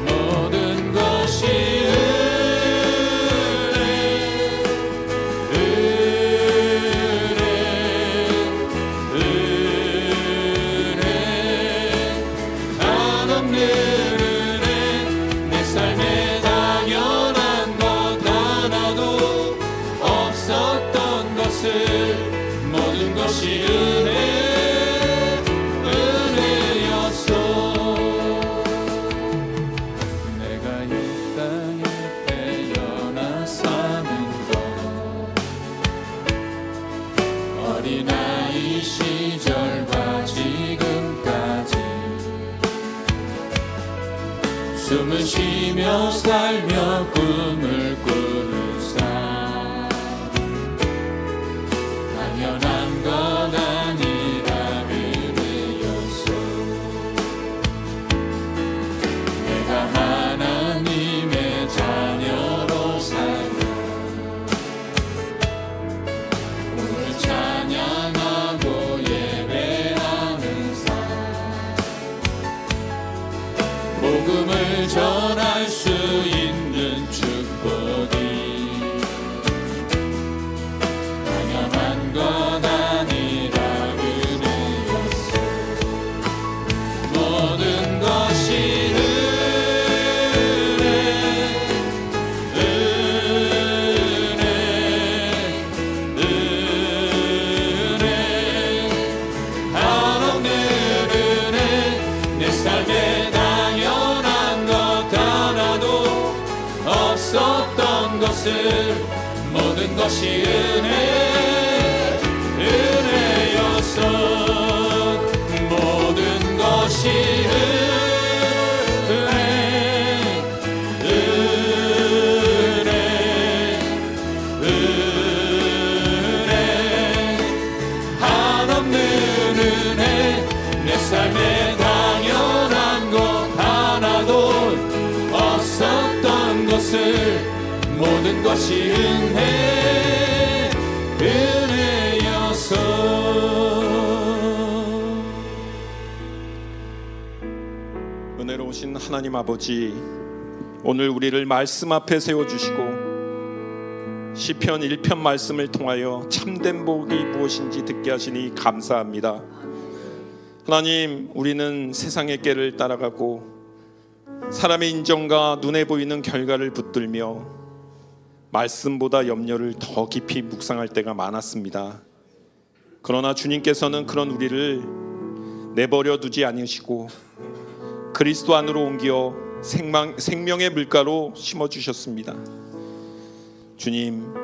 모든 것이 한없는 은혜 내 삶에 당연한 것 하나도 없었던 것을 모든 것이 은혜였어. 내가 이 땅에 태어나 사는 것 어린아이 시절과 지금까지 숨을 쉬며 살며 꿈을 꾸는 삶 당연한 건 아니라 은혜였어. 내가 하나님의 자녀로 살며 오늘 찬양하고 예배하는 삶 복음을 전할 수 있는 축복이 당연한 건 아니라 은혜였어. 모든 것이 은혜 것을 모든 것이 은혜여서 모든 것이 한없는 은혜 내 삶에 당연한 것 하나도 없었던 것을 모든 것이 은혜여서 은혜로우신 하나님 아버지, 오늘 우리를 말씀 앞에 세워주시고 시편 1편 말씀을 통하여 참된 복이 무엇인지 듣게 하시니 감사합니다. 하나님, 우리는 세상의 꾀를 따라가고 사람의 인정과 눈에 보이는 결과를 붙들며 말씀보다 염려를 더 깊이 묵상할 때가 많았습니다. 그러나 주님께서는 그런 우리를 내버려 두지 않으시고 그리스도 안으로 옮겨 생명의 물가로 심어주셨습니다. 주님,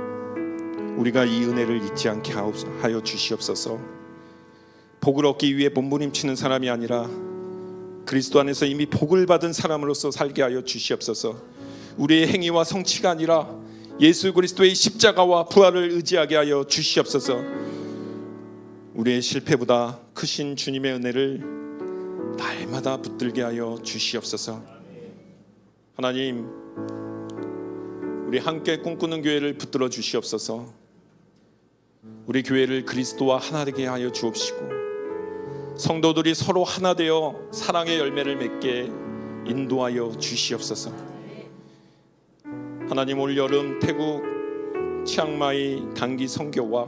우리가 이 은혜를 잊지 않게 하여 주시옵소서. 복을 얻기 위해 몸부림치는 사람이 아니라 그리스도 안에서 이미 복을 받은 사람으로서 살게 하여 주시옵소서. 우리의 행위와 성취가 아니라 예수 그리스도의 십자가와 부활을 의지하게 하여 주시옵소서. 우리의 실패보다 크신 주님의 은혜를 날마다 붙들게 하여 주시옵소서. 하나님, 우리 함께 꿈꾸는 교회를 붙들어 주시옵소서. 우리 교회를 그리스도와 하나 되게 하여 주옵시고 성도들이 서로 하나 되어 사랑의 열매를 맺게 인도하여 주시옵소서. 하나님, 올 여름 태국 치앙마이 단기 선교와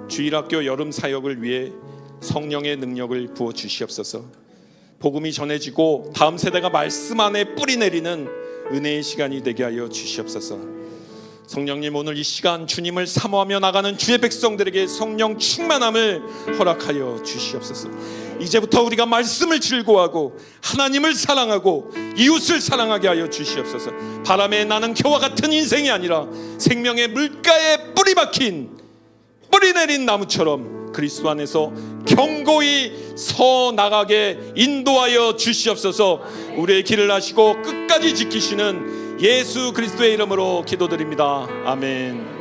주일학교 여름 사역을 위해 성령의 능력을 부어 주시옵소서. 복음이 전해지고 다음 세대가 말씀 안에 뿌리 내리는 은혜의 시간이 되게 하여 주시옵소서. 성령님, 오늘 이 시간 주님을 사모하며 나가는 주의 백성들에게 성령 충만함을 허락하여 주시옵소서. 이제부터 우리가 말씀을 즐거워하고 하나님을 사랑하고 이웃을 사랑하게 하여 주시옵소서. 바람에 나는 겨와 같은 인생이 아니라 생명의 물가에 뿌리 박힌 뿌리 내린 나무처럼 그리스도 안에서 견고히 서 나가게 인도하여 주시옵소서. 우리의 길을 하시고 끝까지 지키시는 예수 그리스도의 이름으로 기도드립니다. 아멘.